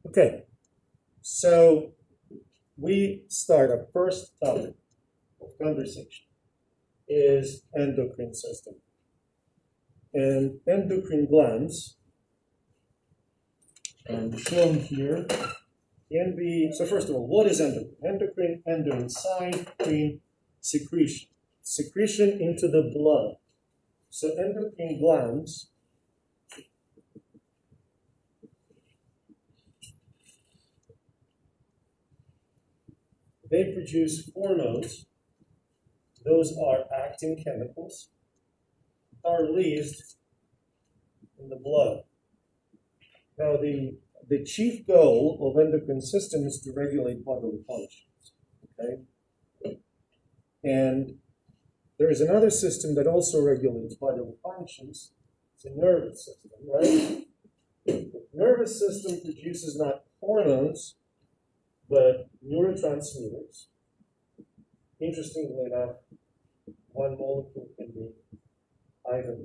Okay, so we start our first topic of conversation is endocrine system. And endocrine glands, shown here, can be, so first of all, what is endocrine? Endocrine, endo inside, crine, secretion. Secretion into the blood. So endocrine glands they produce hormones. Those are acting chemicals that are released in the blood. Now, the chief goal of endocrine system is to regulate bodily functions. Okay? And there is another system that also regulates bodily functions. It's a nervous system, right? The nervous system produces not hormones, but neurotransmitters. Interestingly enough, one molecule can be either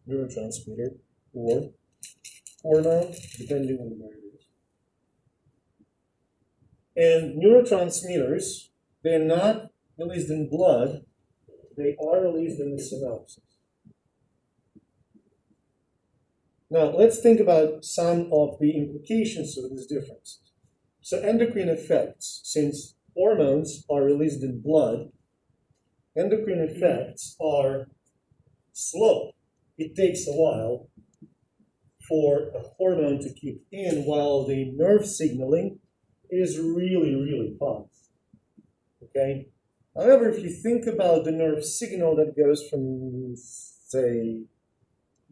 neurotransmitter or hormone, depending on where it is. And neurotransmitters, they're not released in blood, they are released in the synapses. Now, let's think about some of the implications of these differences. So endocrine effects, since hormones are released in blood, endocrine effects are slow. It takes a while for a hormone to kick in while the nerve signaling is really, really fast. Okay? However, if you think about the nerve signal that goes from, say,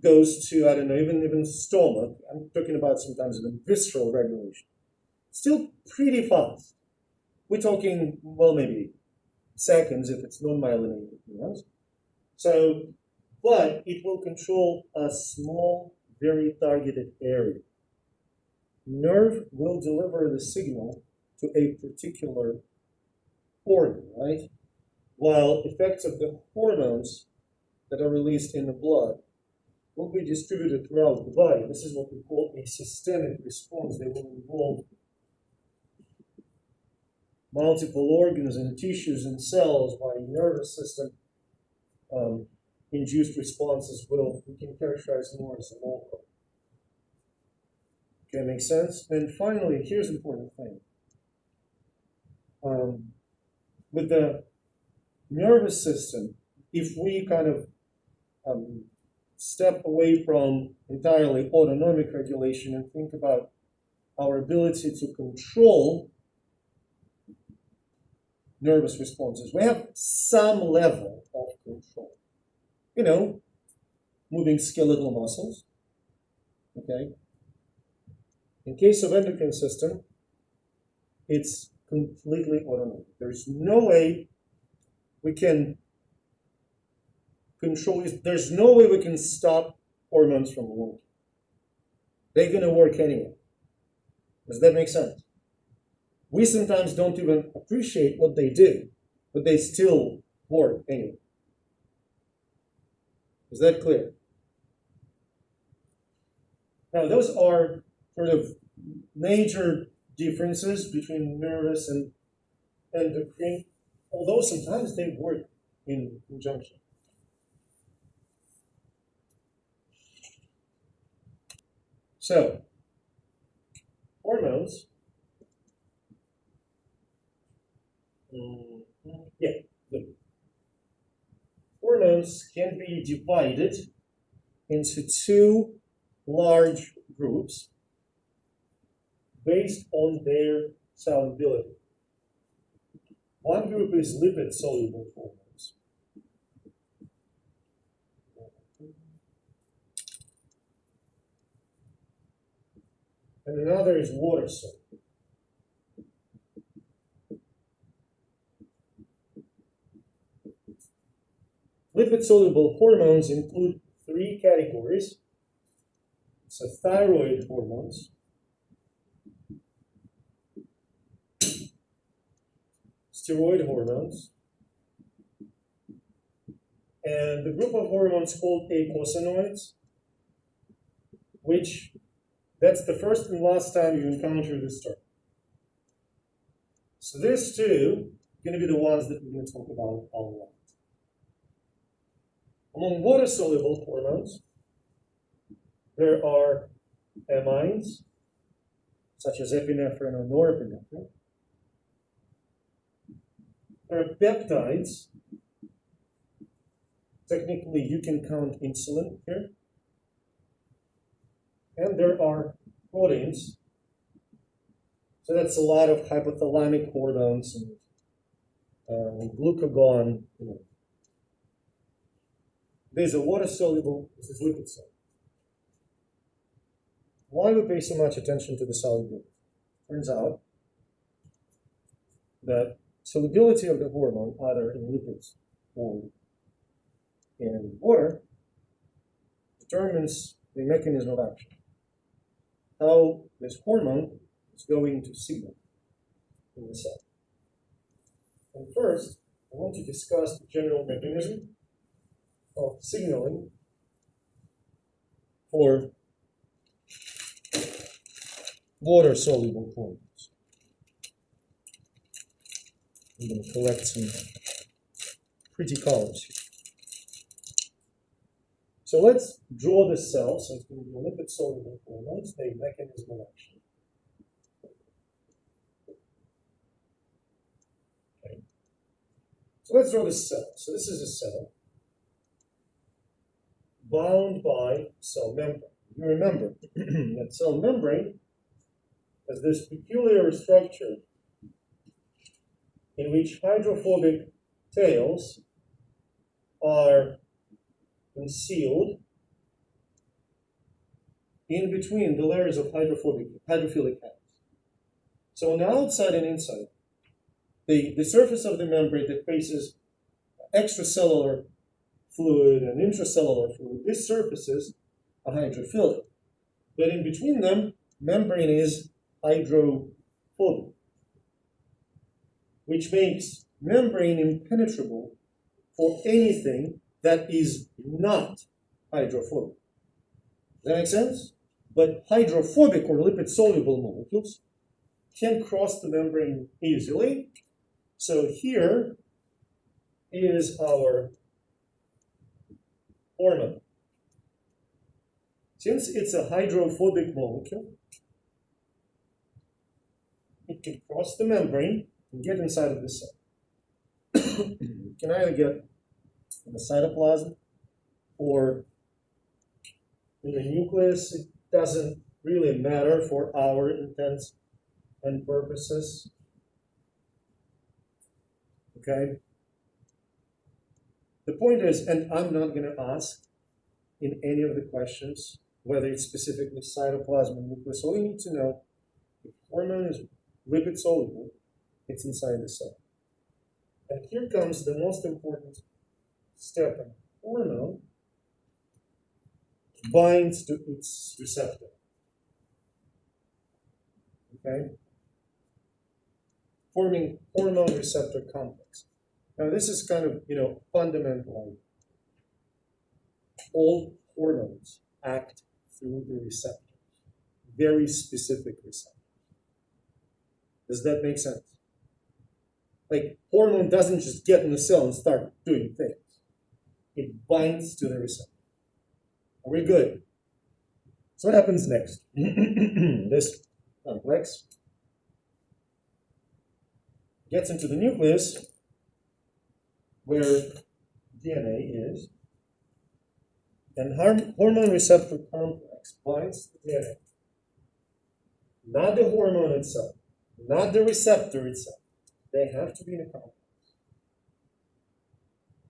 goes to, I don't know, even stomach, I'm talking about sometimes even visceral regulation, still pretty fast. We're talking, well, maybe seconds if it's non-myelinated, So, but it will control a small, very targeted area. Nerve will deliver the signal to a particular organ, right? While effects of the hormones that are released in the blood will be distributed throughout the body. This is what we call a systemic response. They will involve multiple organs and tissues and cells, while the nervous system induced responses we can characterize more as local. Okay, makes sense? And finally, here's an important thing. With the nervous system, if we kind of step away from entirely autonomic regulation and think about our ability to control nervous responses, we have some level of control. Moving skeletal muscles, okay? In case of endocrine system, it's completely autonomic. There's no way we can control it. There's no way we can stop hormones from working. They're going to work anyway. Does that make sense? We sometimes don't even appreciate what they do, but they still work anyway. Is that clear? Now, those are sort of major differences between nervous and endocrine, although sometimes they work in conjunction. So, hormones. Good. Hormones can be divided into two large groups based on their solubility. One group is lipid-soluble hormones. And another is water-soluble. Lipid-soluble hormones include three categories. So thyroid hormones, steroid hormones, and the group of hormones called eicosanoids, which That's the first and last time you encounter this term. So these two are going to be the ones that we're going to talk about a lot. Among water-soluble hormones, there are amines, such as epinephrine or norepinephrine. There are peptides. Technically, you can count insulin here. And there are proteins. So that's a lot of hypothalamic hormones and glucagon. There's a water-soluble, this is lipid soluble. Why we pay so much attention to the solubility? Turns out that solubility of the hormone, either in lipids or in water, determines the mechanism of action. How this hormone is going to signal in the cell. And first, I want to discuss the general mechanism of signaling for water-soluble hormones. I'm going to collect some pretty colors here. So let's draw the cell. So it's going to be lipid-soluble hormones, the mechanism of action. Okay. So let's draw this cell. So this is a cell bound by cell membrane. You remember that cell membrane has this peculiar structure in which hydrophobic tails are concealed in between the layers of hydrophilic atoms. So on the outside and inside, the surface of the membrane that faces extracellular fluid and intracellular fluid, these surfaces are hydrophilic. But in between them, membrane is hydrophobic, which makes membrane impenetrable for anything that is not hydrophobic. Does that make sense? But hydrophobic or lipid-soluble molecules can cross the membrane easily. So here is our hormone. Since it's a hydrophobic molecule, it can cross the membrane and get inside of the cell. It can either get in the cytoplasm or in the nucleus. It doesn't really matter for our intents and purposes. Okay? The point is, and I'm not going to ask in any of the questions whether it's specifically cytoplasm or nucleus. All you need to know, if hormone is lipid soluble, it's inside the cell. And here comes the most important step. And hormone binds to its receptor. Okay? Forming hormone receptor complex. Now this is kind of, fundamental. All hormones act through the receptor. Very specific receptor. Does that make sense? Like, hormone doesn't just get in the cell and start doing things. It binds to the receptor. Are we good? So what happens next? This complex gets into the nucleus where DNA is, and hormone receptor complex binds to the DNA. Not the hormone itself, not the receptor itself. They have to be in a complex.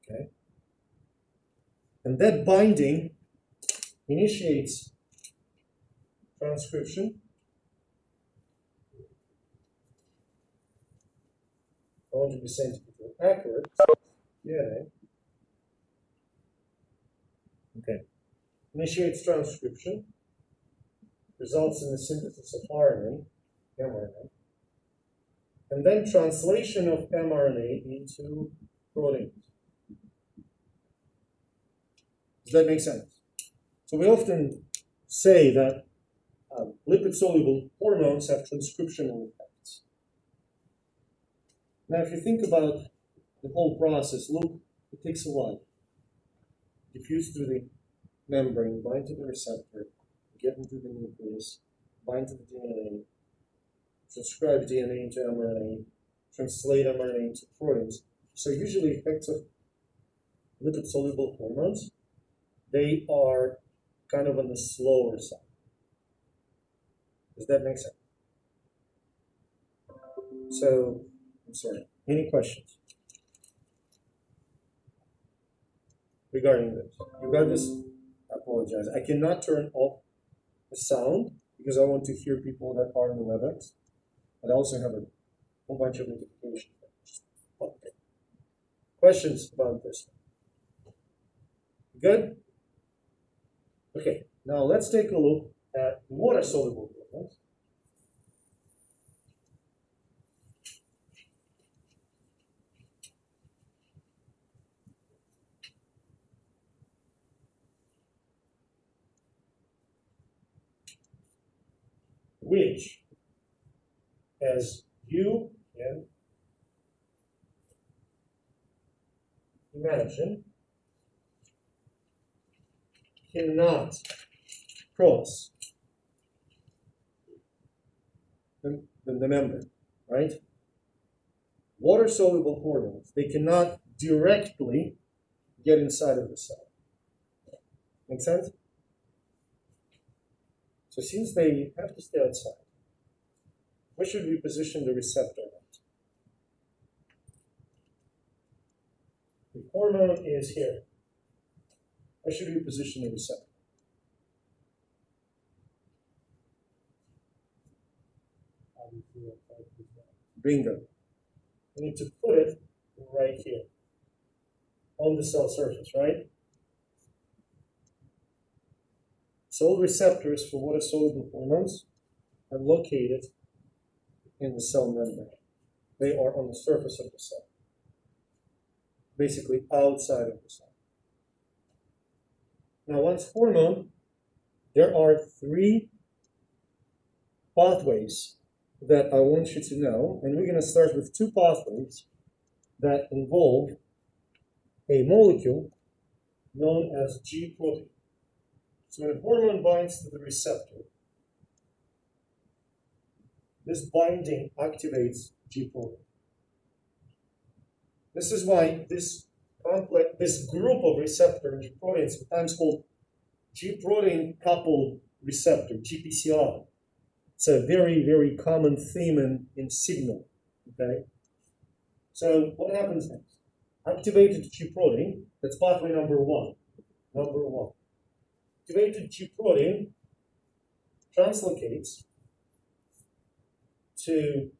Okay? And that binding initiates transcription. I want to be scientifically accurate. DNA. Okay. Initiates transcription. Results in the synthesis of RNA, mRNA. And then translation of mRNA into proteins. Does that make sense? So we often say that lipid-soluble hormones have transcriptional effects. Now, if you think about the whole process, look, it takes a while. Diffuse through the membrane, bind to the receptor, get into the nucleus, bind to the DNA, transcribe DNA into mRNA, translate mRNA into proteins. So usually effects of lipid-soluble hormones, they are kind of on the slower side. Does that make sense? So, I'm sorry, any questions regarding this? You got this? I apologize. I cannot turn off the sound because I want to hear people that are in the WebEx. And I also have a whole bunch of notifications. Okay. Questions about this? Good? Okay, now let's take a look at water-soluble hormones. Which, as you can imagine, cannot cross the membrane, right? Water-soluble hormones, they cannot directly get inside of the cell. Make sense? So since they have to stay outside, where should we position the receptor at? The hormone is here. Where should we position the receptor? Bingo. We need to put it right here on the cell surface, right? So receptors for water-soluble hormones are located in the cell membrane. They are on the surface of the cell, basically outside of the cell. Now, once hormone, there are 3 pathways that I want you to know, and we're going to start with 2 pathways that involve a molecule known as G protein. So when a hormone binds to the receptor, this binding activates G protein. This is why this group of receptor G proteins, sometimes called G protein coupled receptor, GPCR. It's a very, very common theme in signal. Okay? So what happens next? Activated G protein, that's pathway number 1. Activated G protein translocates to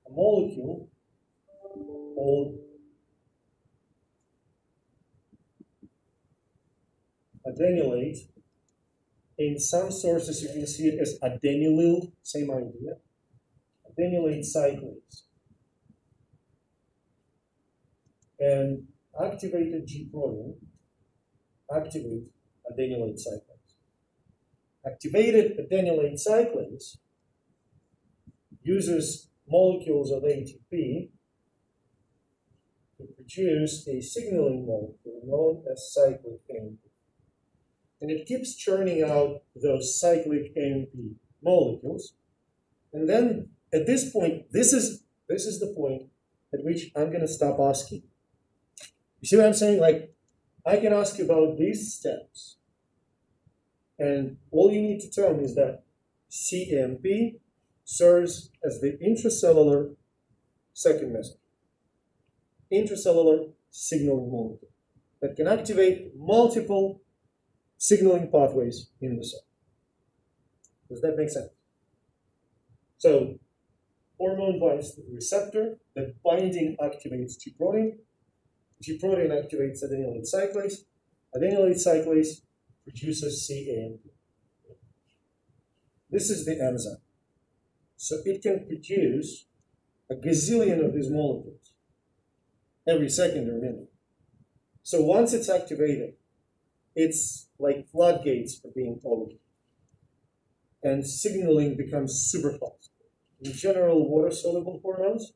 a molecule called adenylate. In some sources, you can see it as adenylyl, same idea. Adenylate cyclase. And activated G protein activate adenylate cyclase. Activated adenylate cyclase uses molecules of ATP to produce a signaling molecule known as cyclic AMP. And it keeps churning out those cyclic AMP molecules. And then at this point, this is the point at which I'm going to stop asking. You see what I'm saying? Like, I can ask you about these steps. And all you need to tell me is that CAMP serves as the intracellular second messenger. Intracellular signaling molecule that can activate multiple signaling pathways in the cell. Does that make sense? So, hormone binds to the receptor, that binding activates G protein. G protein activates adenylate cyclase. Adenylate cyclase produces CAMP. This is the enzyme. So it can produce a gazillion of these molecules every second or minute. So once it's activated, it's like floodgates are being opened. and signaling becomes super fast. In general, water-soluble hormones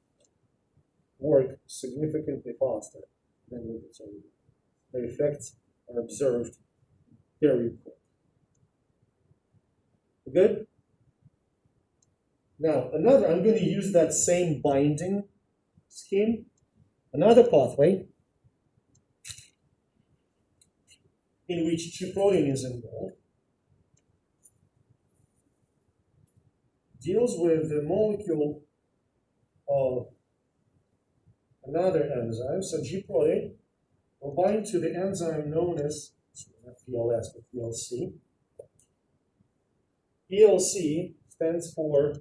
work significantly faster than lipid-soluble. The effects are observed very quick. Good? Now, I'm going to use that same binding scheme. Another pathway in which G protein is involved deals with the molecule of another enzyme. So G protein will bind to the enzyme known as not PLS, but PLC. PLC stands for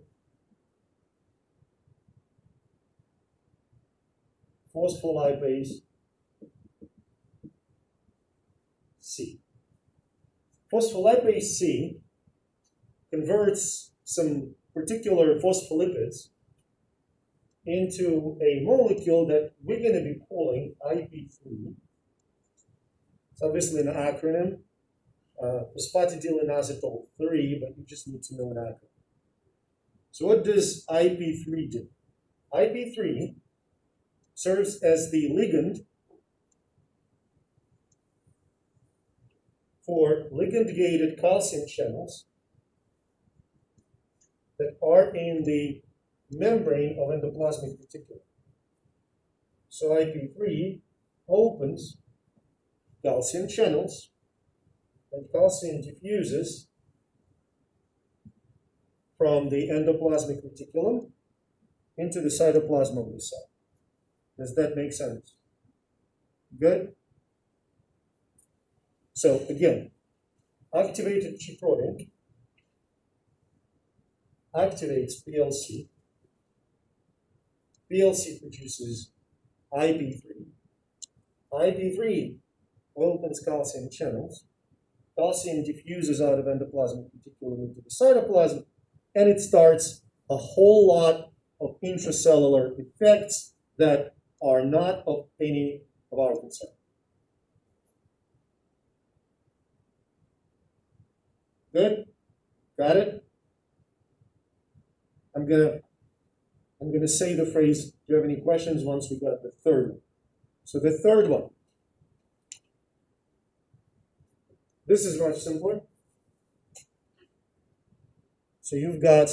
phospholipase C. Phospholipase C converts some particular phospholipids into a molecule that we're going to be calling IP3. It's obviously an acronym, phosphatidylinositol 3, but you just need to know an acronym. So what does IP3 do? IP3 serves as the ligand for ligand-gated calcium channels that are in the membrane of endoplasmic reticulum. So IP3 opens calcium channels and calcium diffuses from the endoplasmic reticulum into the cytoplasm of the cell. Does that make sense? Good? So again, activated G protein activates PLC. PLC produces IP3. IP3 opens calcium channels. Calcium diffuses out of endoplasmic reticulum into the cytoplasm, and it starts a whole lot of intracellular effects that are not of any of our concern. Good? Got it? I'm gonna say the phrase, do you have any questions once we got the third one? So the third one. This is much simpler. So you've got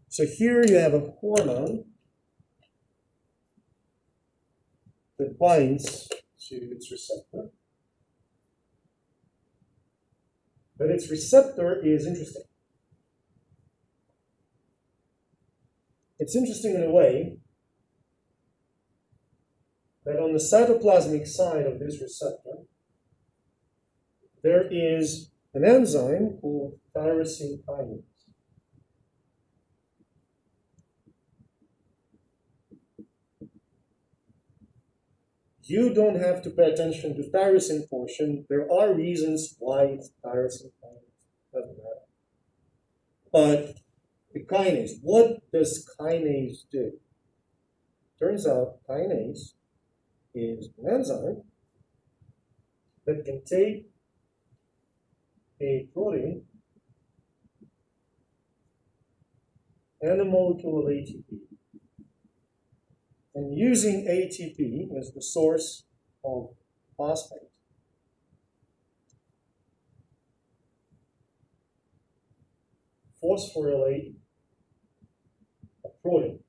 so here you have a hormone that binds to its receptor. But its receptor is interesting. It's interesting in a way that on the cytoplasmic side of this receptor, there is an enzyme called tyrosine kinase. You don't have to pay attention to the tyrosine portion. There are reasons why it's tyrosine kinase. Doesn't matter. But the kinase, what does kinase do? Turns out kinase is an enzyme that can take a protein and a molecule of ATP, and using ATP as the source of phosphate, phosphorylate a protein.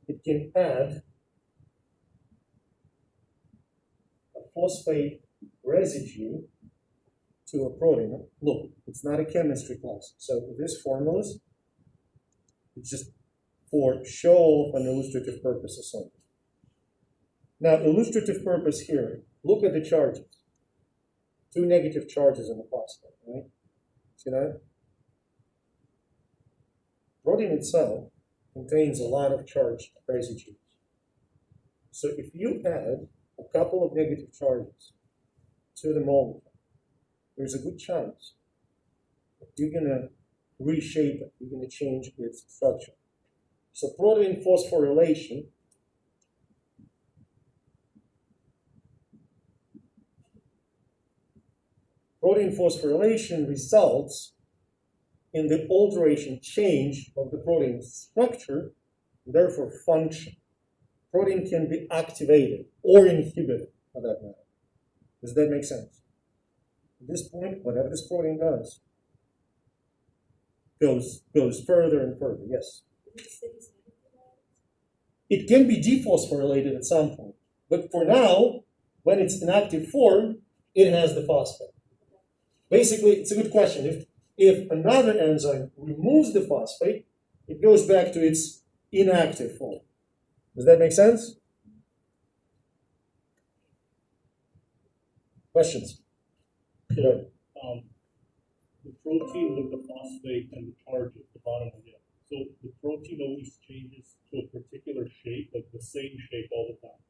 It can add a phosphate residue to a protein. Look, it's not a chemistry class, so this formulas, it's just for show of an illustrative purposes only. Now, illustrative purpose here, look at the charges. 2 negative charges in the phosphate, right? See that? Protein itself contains a lot of charged residues. So if you add a couple of negative charges to the molecule, there's a good chance that you're going to reshape it. You're going to change its structure. So protein phosphorylation Protein phosphorylation results in the alteration change of the protein structure, therefore function. Protein can be activated or inhibited for that matter. Does that make sense? At this point, whatever this protein does goes further and further. Yes? It can be dephosphorylated at some point. But for now, when it's in active form, it has the phosphate. Basically, it's a good question. If another enzyme removes the phosphate, it goes back to its inactive form. Does that make sense? Questions? So, the protein with the phosphate and the charge at the bottom of it. So the protein always changes to a particular shape, like the same shape all the time.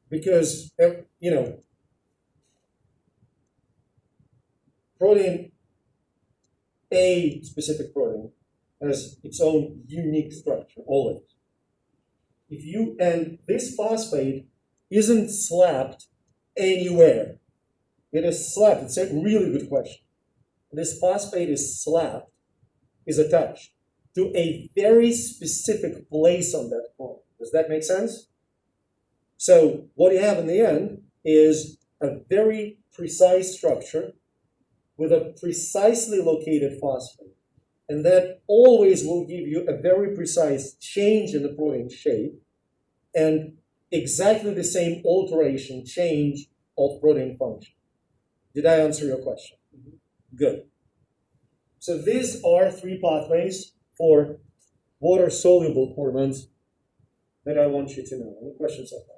Because, protein, a specific protein, has its own unique structure, always. And this phosphate isn't slapped anywhere. It is slapped. It's a really good question. This phosphate is slapped, is attached to a very specific place on that protein. Does that make sense? So what you have in the end is a very precise structure with a precisely located phosphate. And that always will give you a very precise change in the protein shape and exactly the same alteration, change of protein function. Did I answer your question? Mm-hmm. Good. So these are three pathways for water-soluble hormones that I want you to know. Any questions so far?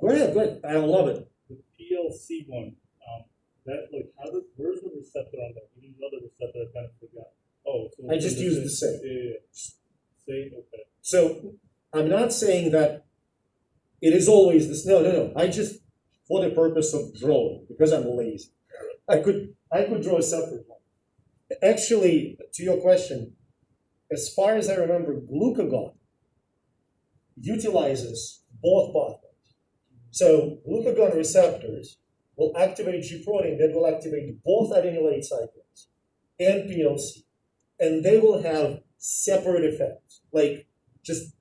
Go ahead. I love it. The PLC one, where's the receptor on that? You need another receptor, I kind of forgot. Oh, so I just used the same. Yeah. Same, okay. So I'm not saying that it is always this. No. I just, for the purpose of drawing, because I'm lazy, I could draw a separate one. Actually, to your question, as far as I remember, glucagon utilizes both pathways. So glucagon receptors will activate G protein that will activate both adenylate cyclins and PLC, and they will have separate effects, like just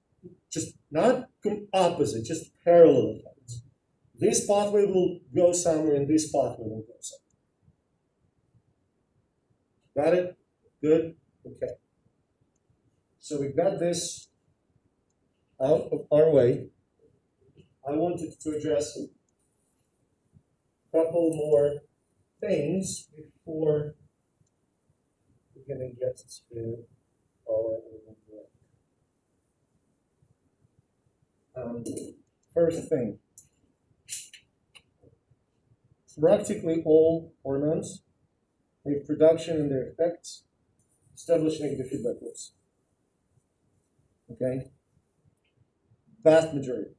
not opposite, just parallel effects. This pathway will go somewhere, and this pathway will go somewhere. Got it? Good? Okay. So we got this out of our way. I wanted to address a couple more things before we're going to get to our first thing. Practically all hormones have production and their effects establish negative feedback loops. Okay? Vast majority.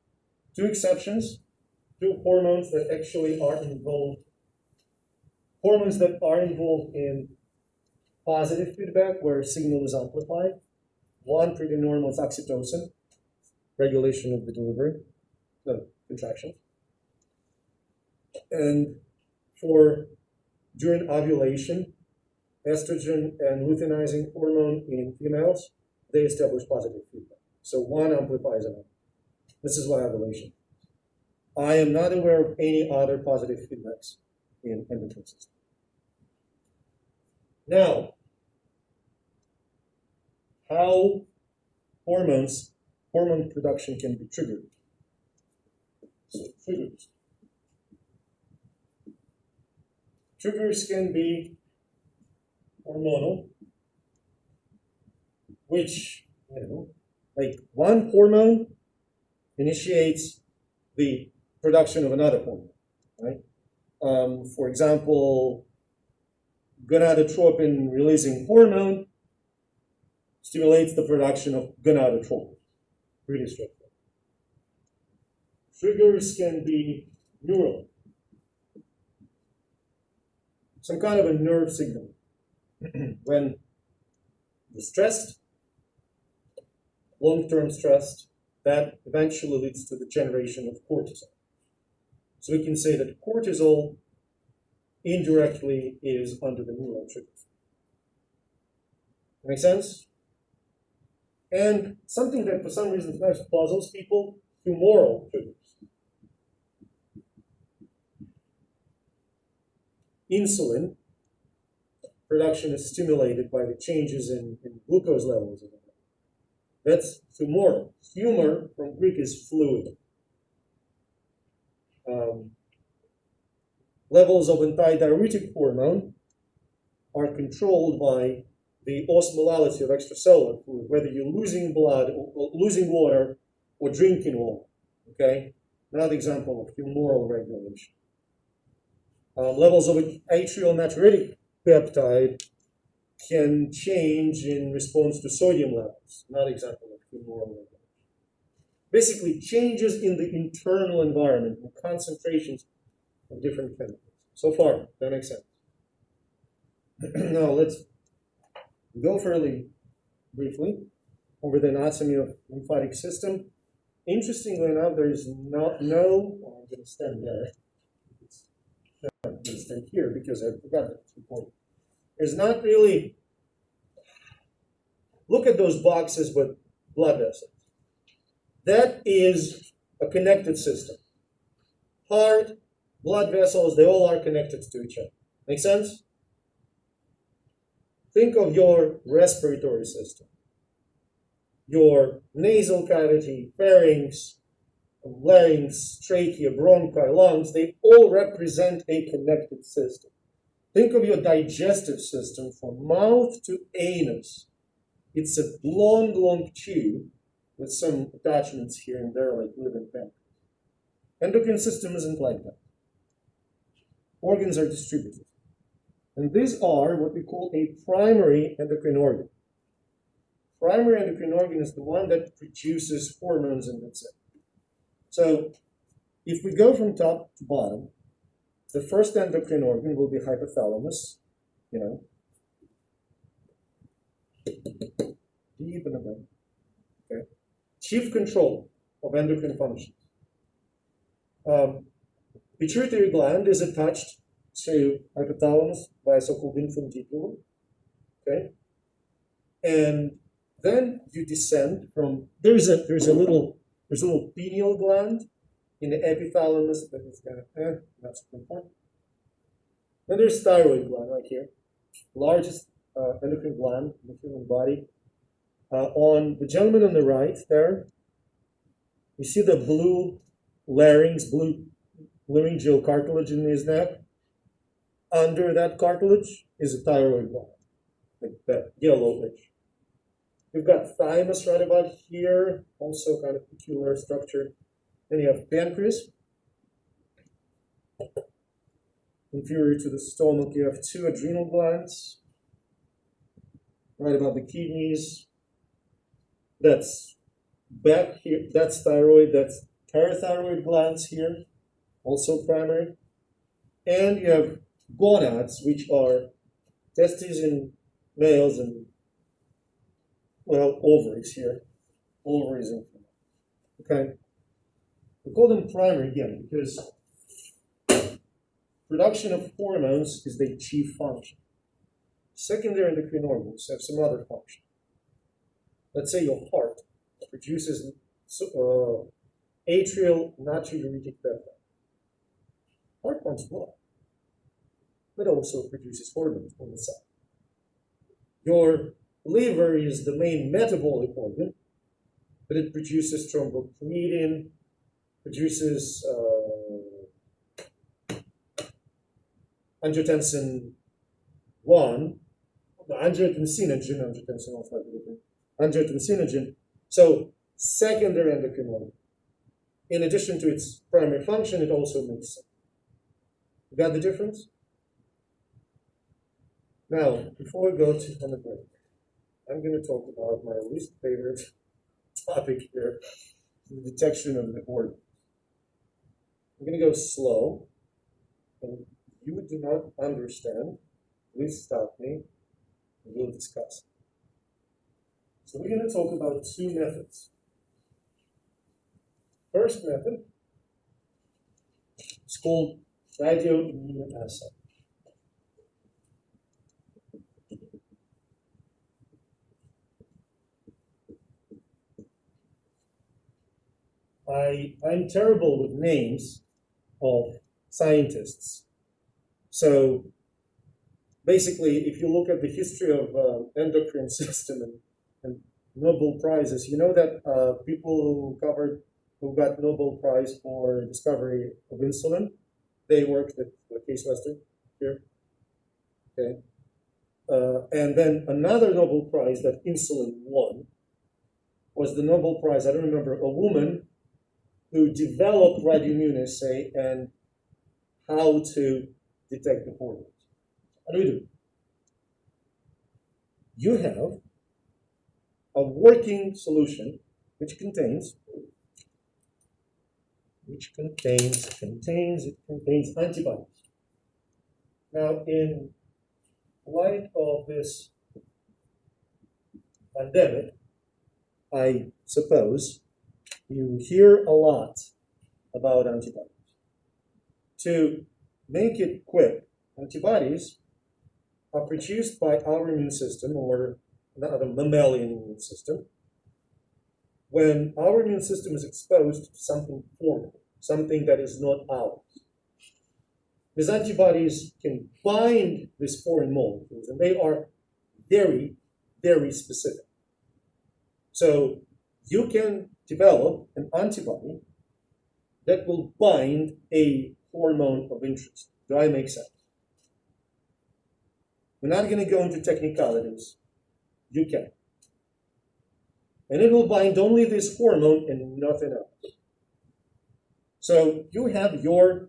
Two exceptions, two hormones that actually are involved. Hormones that are involved in positive feedback where signal is amplified. One pretty normal is oxytocin, regulation of the delivery, the contraction. And during ovulation, estrogen and luteinizing hormone in females, they establish positive feedback. So one amplifies another. This is what ovulation is. I am not aware of any other positive feedbacks in endocrine system. Now, how hormone production can be triggered. So triggers. Triggers can be hormonal, which, like one hormone initiates the production of another hormone, right? For example, gonadotropin releasing hormone stimulates the production of gonadotropin. Pretty straightforward. Triggers can be neural. Some kind of a nerve signal. When you're stressed, long-term stressed, that eventually leads to the generation of cortisol. So we can say that cortisol indirectly is under the neural trigger. Make sense? And something that for some reason sometimes puzzles people, humoral triggers. Insulin production is stimulated by the changes in glucose levels. That's humoral. Humor from Greek is fluid. Levels of antidiuretic hormone are controlled by the osmolality of extracellular fluid, whether you're losing blood or losing water or drinking water. Okay? Another example of humoral regulation. Levels of atrial natriuretic peptide can change in response to sodium levels. Another example of humoral regulation. Basically, changes in the internal environment and concentrations of different chemicals. So far, that makes sense. Now, let's go fairly briefly over the anatomy of the lymphatic system. Interestingly enough, there is I'm going to stand there. I'm going to stand here because I forgot that it's important. There's not really, look at those boxes with blood vessels. That is a connected system. Heart, blood vessels, they all are connected to each other. Make sense? Think of your respiratory system. Your nasal cavity, pharynx, larynx, trachea, bronchi, lungs, they all represent a connected system. Think of your digestive system from mouth to anus. It's a long tube with some attachments here and there like liver and pancreas. Endocrine system isn't like that. Organs are distributed. And these are what we call a primary endocrine organ. Primary endocrine organ is the one that produces hormones and that's it. So if we go from top to bottom, the first endocrine organ will be hypothalamus, deep in the brain. Okay? Chief control of endocrine functions. Pituitary gland is attached to hypothalamus by a so-called infundiculum. Okay? And then you descend from there's a little pineal gland in the epithalamus that is kind of not so important. Then there's thyroid gland right here, largest endocrine gland in the human body. On the gentleman on the right there, you see the blue larynx, blue laryngeal cartilage in his neck. Under that cartilage is a thyroid gland, like that yellowish. We've got thymus right about here, also kind of peculiar structure. Then you have pancreas. Inferior to the stomach, you have two adrenal glands. Right above the kidneys. That's back here, that's thyroid, that's parathyroid glands here, also primary. And you have gonads, which are testes in males and, ovaries here. Ovaries in females. Okay? We call them primary again because production of hormones is their chief function. Secondary endocrine organs have some other function. Let's say your heart produces atrial natriuretic peptide. Heart pumps blood, but also produces hormones on the side. Your liver is the main metabolic organ, but it produces thrombopoietin, produces angiotensin 1, angiotensinogen. So secondary endocrine organ. In addition to its primary function, it also makes sense. You got the difference? Now, before we go on the break, I'm going to talk about my least favorite topic here, the detection of the organ. I'm going to go slow, and if you do not understand, please stop me, and we'll discuss. So we're going to talk about two methods. First method It's called radioimmunoassay. I'm terrible with names of scientists. So basically, if you look at the history of endocrine system and Nobel Prizes, you know that people who got Nobel Prize for discovery of insulin, they worked at Case Western here. Okay. And then another Nobel Prize that insulin won was the Nobel Prize, I don't remember, a woman who developed radioimmunoassay and how to detect the hormones. How do we do? You have a working solution which contains antibodies. Now, in light of this pandemic, I suppose you hear a lot about antibodies. To make it quick, antibodies are produced by our immune system, or the mammalian immune system, when our immune system is exposed to something foreign, something that is not ours. These antibodies can bind these foreign molecules, and they are very, very specific. So you can develop an antibody that will bind a hormone of interest. Do I make sense? We're not going to go into technicalities. You can. And it will bind only this hormone and nothing else. So you have your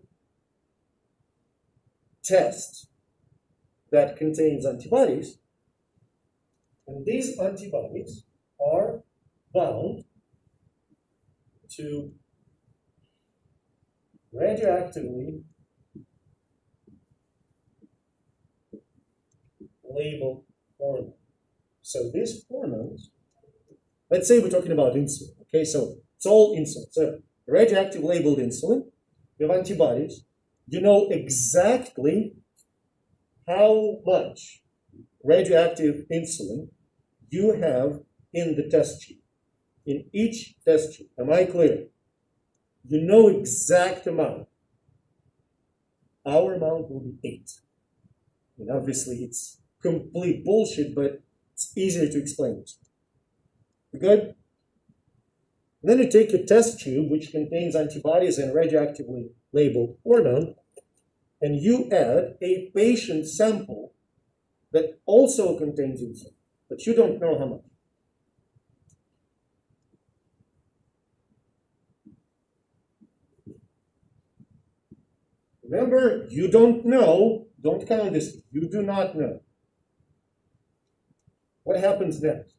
test that contains antibodies, and these antibodies are bound to radioactively labeled hormones. So these hormones, let's say we're talking about insulin, okay? So it's all insulin. So radioactive labeled insulin, you have antibodies, you know exactly how much radioactive insulin you have in the test tube, in each test tube. Am I clear? You know exact amount. Our amount will be 8. And obviously it's complete bullshit, but it's easier to explain this. You good? And then you take a test tube which contains antibodies and radioactively labeled hormone, and you add a patient sample that also contains insulin, but you don't know how much. Remember, you don't know, don't count this, you do not know. What happens next?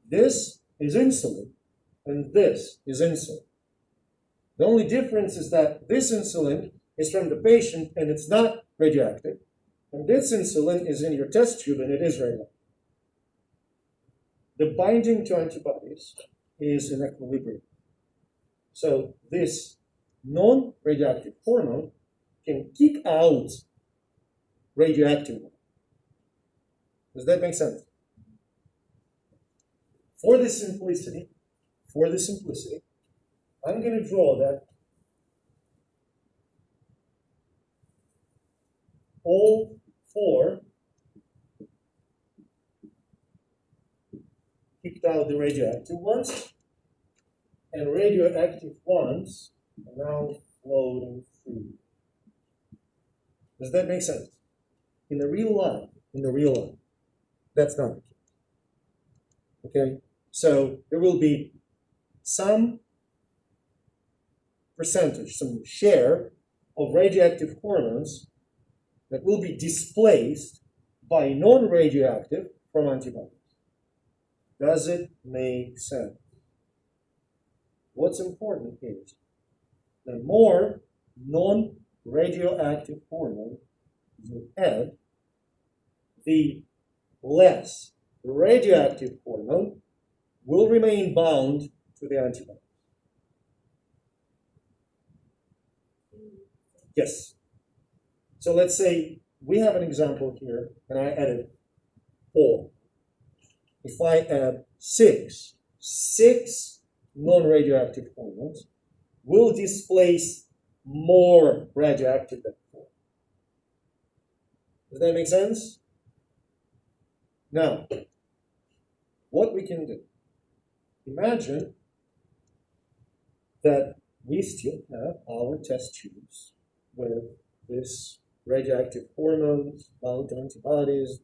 This is insulin, and this is insulin. The only difference is that this insulin is from the patient and it's not radioactive, and this insulin is in your test tube and it is radioactive. The binding to antibodies is in equilibrium. So this non-radioactive hormone can kick out radioactive one. Does that make sense? For the simplicity, I'm going to draw that all 4 kicked out the radioactive ones, and radioactive ones are now floating through. Does that make sense? In the real life, that's not the case. Okay? So there will be some percentage, some share of radioactive hormones that will be displaced by non-radioactive from antibodies. Does it make sense? What's important is the more non-radioactive hormone you add, the less radioactive hormone will remain bound to the antibody. Yes. So let's say we have an example here, and I added 4. If I add 6 non-radioactive hormones, will displace more radioactive than 4. Does that make sense? Now, what we can do, imagine that we still have our test tubes with this radioactive hormones, bound to antibodies,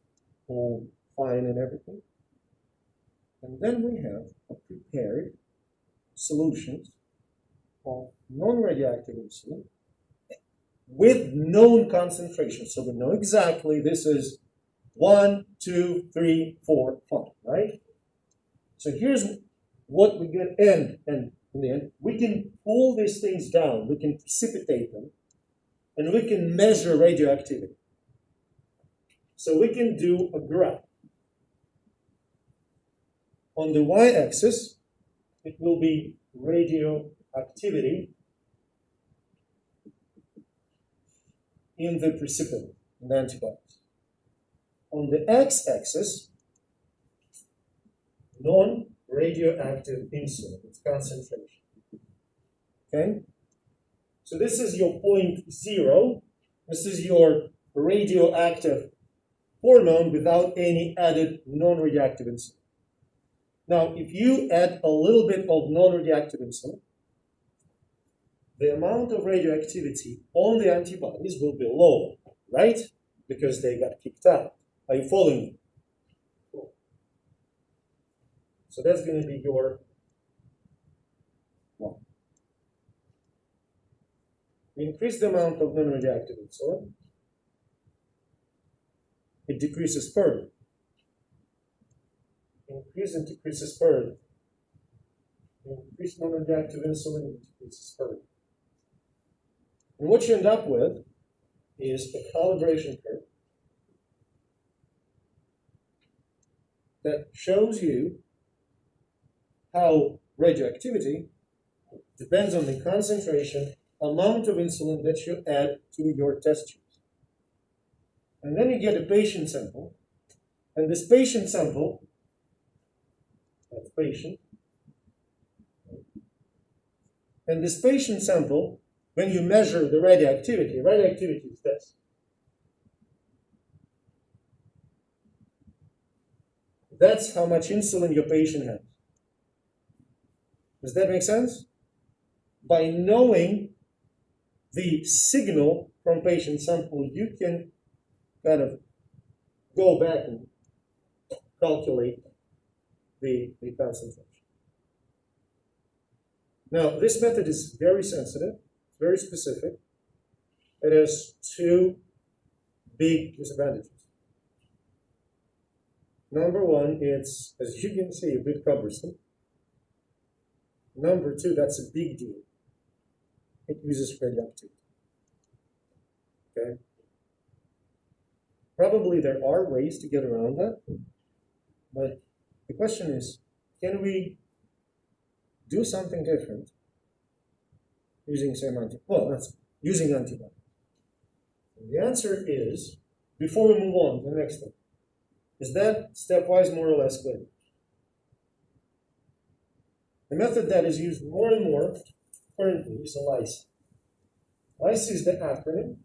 all fine and everything. And then we have a prepared solutions of non-radioactive insulin with known concentrations. So we know exactly this is 1, 2, 3, 4, 5, right? So here's what we get, and in the end, we can pull these things down, we can precipitate them, and we can measure radioactivity. So we can do a graph. On the y-axis, it will be radioactivity in the precipitate, in the antibodies. On the x-axis, non-radioactive insulin, its concentration. Okay? So this is your point 0. This is your radioactive hormone without any added non-radioactive insulin. Now, if you add a little bit of non-radioactive insulin, the amount of radioactivity on the antibodies will be lower, right? Because they got kicked out. Are you following me? Cool. So that's going to be your 1. We increase the amount of non-radioactive insulin. It decreases further. Increase and decreases further. Increase non-radioactive insulin, it decreases further. And what you end up with is a calibration curve that shows you how radioactivity depends on the concentration, amount of insulin that you add to your test tubes. And then you get a patient sample, and this patient sample, that's patient, and this patient sample, when you measure the radioactivity is this. That's how much insulin your patient has. Does that make sense? By knowing the signal from patient sample, you can kind of go back and calculate the concentration. Now, this method is very sensitive, very specific. It has 2 big disadvantages. Number 1, it's, as you can see, a bit cumbersome. Number 2, that's a big deal. It uses radioactivity. Okay? Probably there are ways to get around that, but the question is, can we do something different using same using antibodies? And the answer is, before we move on to the next step, is that stepwise more or less clear? The method that is used more and more currently is ELISA. ELISA is the acronym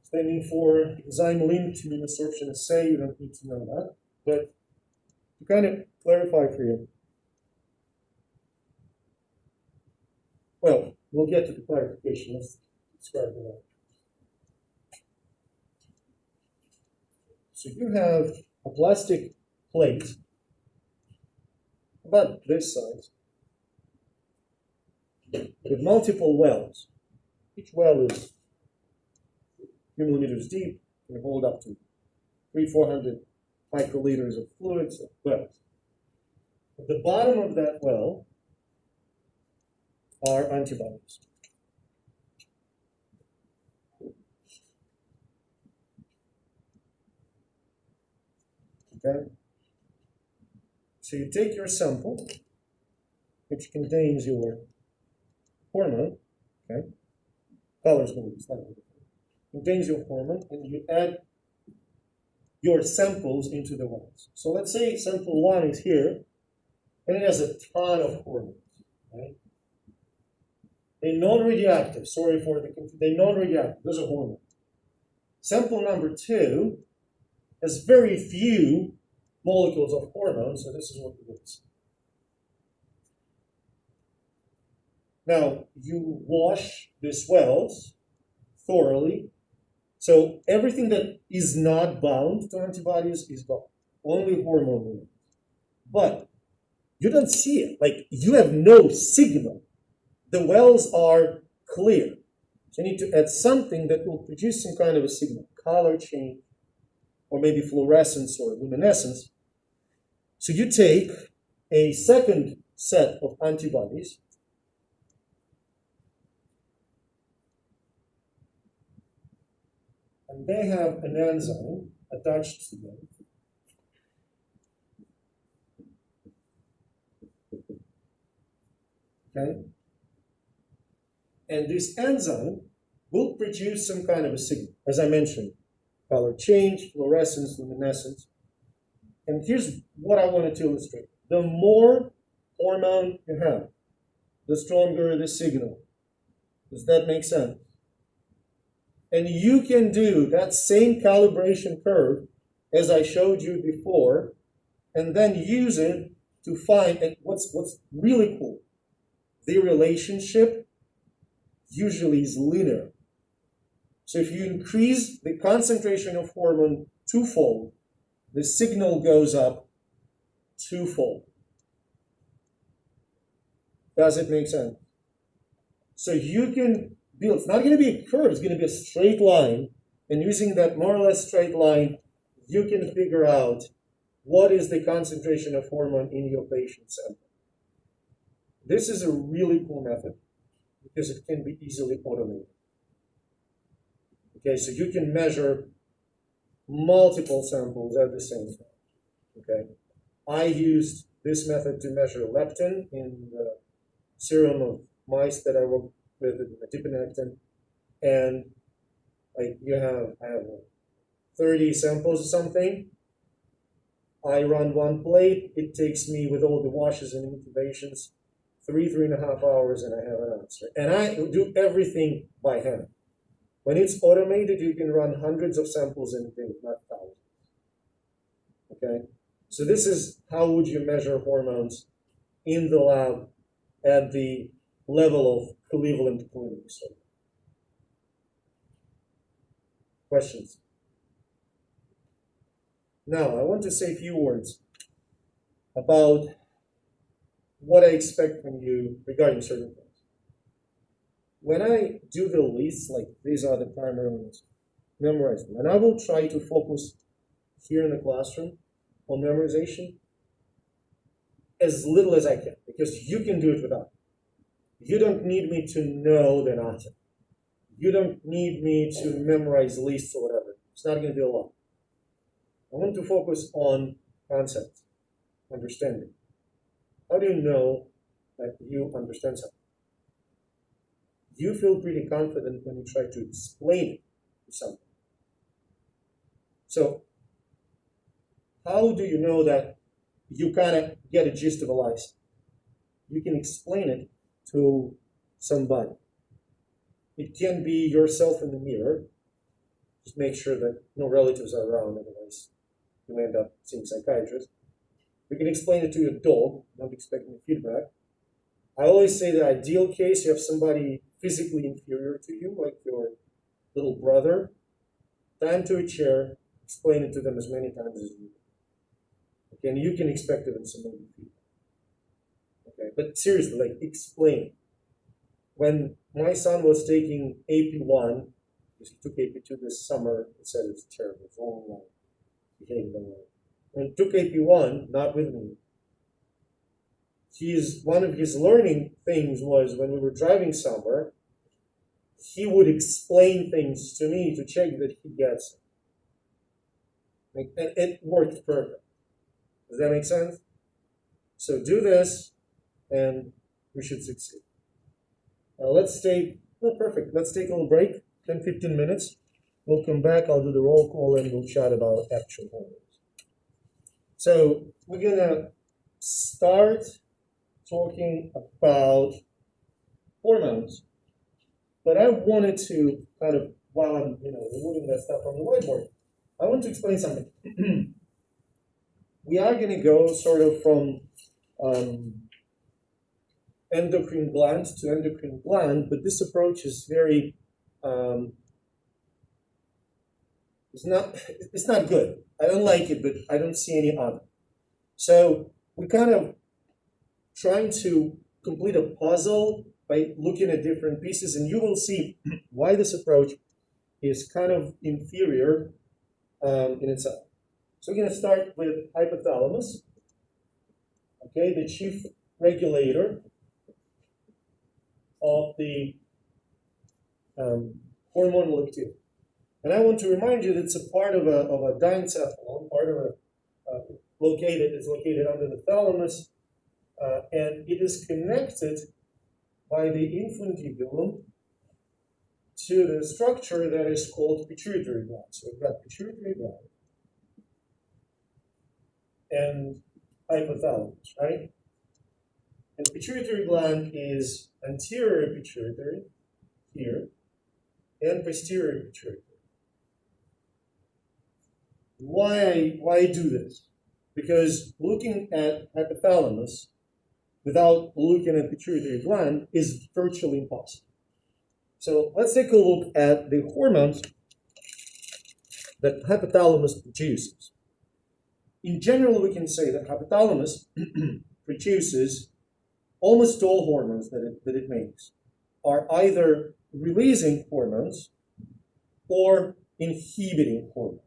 standing for enzyme linked immune absorption assay. You don't need to know that, but to kind of clarify for you, well, we'll get to the clarification. Let's describe it out. So you have a plastic plate about this size with multiple wells. Each well is a few millimeters deep, can hold up to 300-400 microliters of fluids of wells. At the bottom of that well are antibodies. Okay? So you take your sample, which contains your hormone, okay? Color's going to be slightly different. Contains your hormone, and you add your samples into the wells. So let's say sample 1 is here, and it has a ton of hormones, right? They're non-radioactive. Sorry for the confusion. They're non-radioactive. Those are hormones. Sample number 2 has very few molecules of hormones, so this is what it is. Now, you wash these wells thoroughly. So everything that is not bound to antibodies is gone. Only hormone remains. But you don't see it. Like, you have no signal. The wells are clear. So you need to add something that will produce some kind of a signal, color change, or maybe fluorescence or luminescence. So you take a second set of antibodies, and they have an enzyme attached to them. Okay? And this enzyme will produce some kind of a signal, as I mentioned, color change, fluorescence, luminescence. And here's what I wanted to illustrate. The more hormone you have, the stronger the signal. Does that make sense? And you can do that same calibration curve as I showed you before, and then use it to find, and what's really cool, the relationship usually is linear. So if you increase the concentration of hormone twofold, the signal goes up twofold. Does it make sense? So you can build, it's not going to be a curve, it's going to be a straight line, and using that more or less straight line, you can figure out what is the concentration of hormone in your patient sample. This is a really cool method because it can be easily automated. Okay, so you can measure multiple samples at the same time. Okay, I used this method to measure leptin in the serum of mice that I worked with in adiponectin, and I have 30 samples or something. I run one plate. It takes me, with all the washes and incubations, 3.5 hours, and I have an answer. And I do everything by hand. When it's automated, you can run hundreds of samples in a day, not thousands. Okay? So this is how would you measure hormones in the lab at the level of Cleveland Clinic. So, questions? Now, I want to say a few words about what I expect from you regarding certain things. When I do the lists, like these are the primary ones, memorize them. And I will try to focus here in the classroom on memorization as little as I can, because you can do it without. You don't need me to know the anatomy. You don't need me to memorize lists or whatever. It's not going to be a lot. I want to focus on concepts, understanding. How do you know that you understand something? You feel pretty confident when you try to explain it to someone. So, how do you know that you kind of get a gist of a lesson? You can explain it to somebody. It can be yourself in the mirror. Just make sure that no relatives are around, otherwise you end up seeing a psychiatrist. You can explain it to your dog, not expecting feedback. I always say the ideal case, you have somebody physically inferior to you, like your little brother. Tie him to a chair, explain it to them as many times as you can. Okay, and you can expect it in some feedback. Okay, but seriously, like, explain it. When my son was taking AP1, because he took AP2 this summer, he said it's terrible, it's all wrong. He hated them all. When he took AP1, not with me, one of his learning things was when we were driving somewhere, he would explain things to me to check that he gets it. And it worked perfect. Does that make sense? So do this, and we should succeed. Now perfect. Let's take a little break, 10-15 minutes. We'll come back, I'll do the roll call, and we'll chat about actual hormones. So we're gonna start talking about hormones, but I wanted to kind of, while I'm removing that stuff from the whiteboard, I want to explain something. We are gonna go sort of from endocrine gland to endocrine gland, but this approach is very it's not good. I don't like it, but I don't see any other. So we're kind of trying to complete a puzzle by looking at different pieces, and you will see why this approach is kind of inferior in itself. So we're going to start with hypothalamus, okay, the chief regulator of the hormonal activity. And I want to remind you that it's a part of a diencephalon, part of it's located under the thalamus, and it is connected by the infundibulum to the structure that is called pituitary gland. So we've got pituitary gland and hypothalamus, right? And pituitary gland is anterior pituitary here and posterior pituitary. Why do this? Because looking at hypothalamus without looking at pituitary gland is virtually impossible. So let's take a look at the hormones that hypothalamus produces. In general, we can say that hypothalamus produces almost all hormones that it makes are either releasing hormones or inhibiting hormones.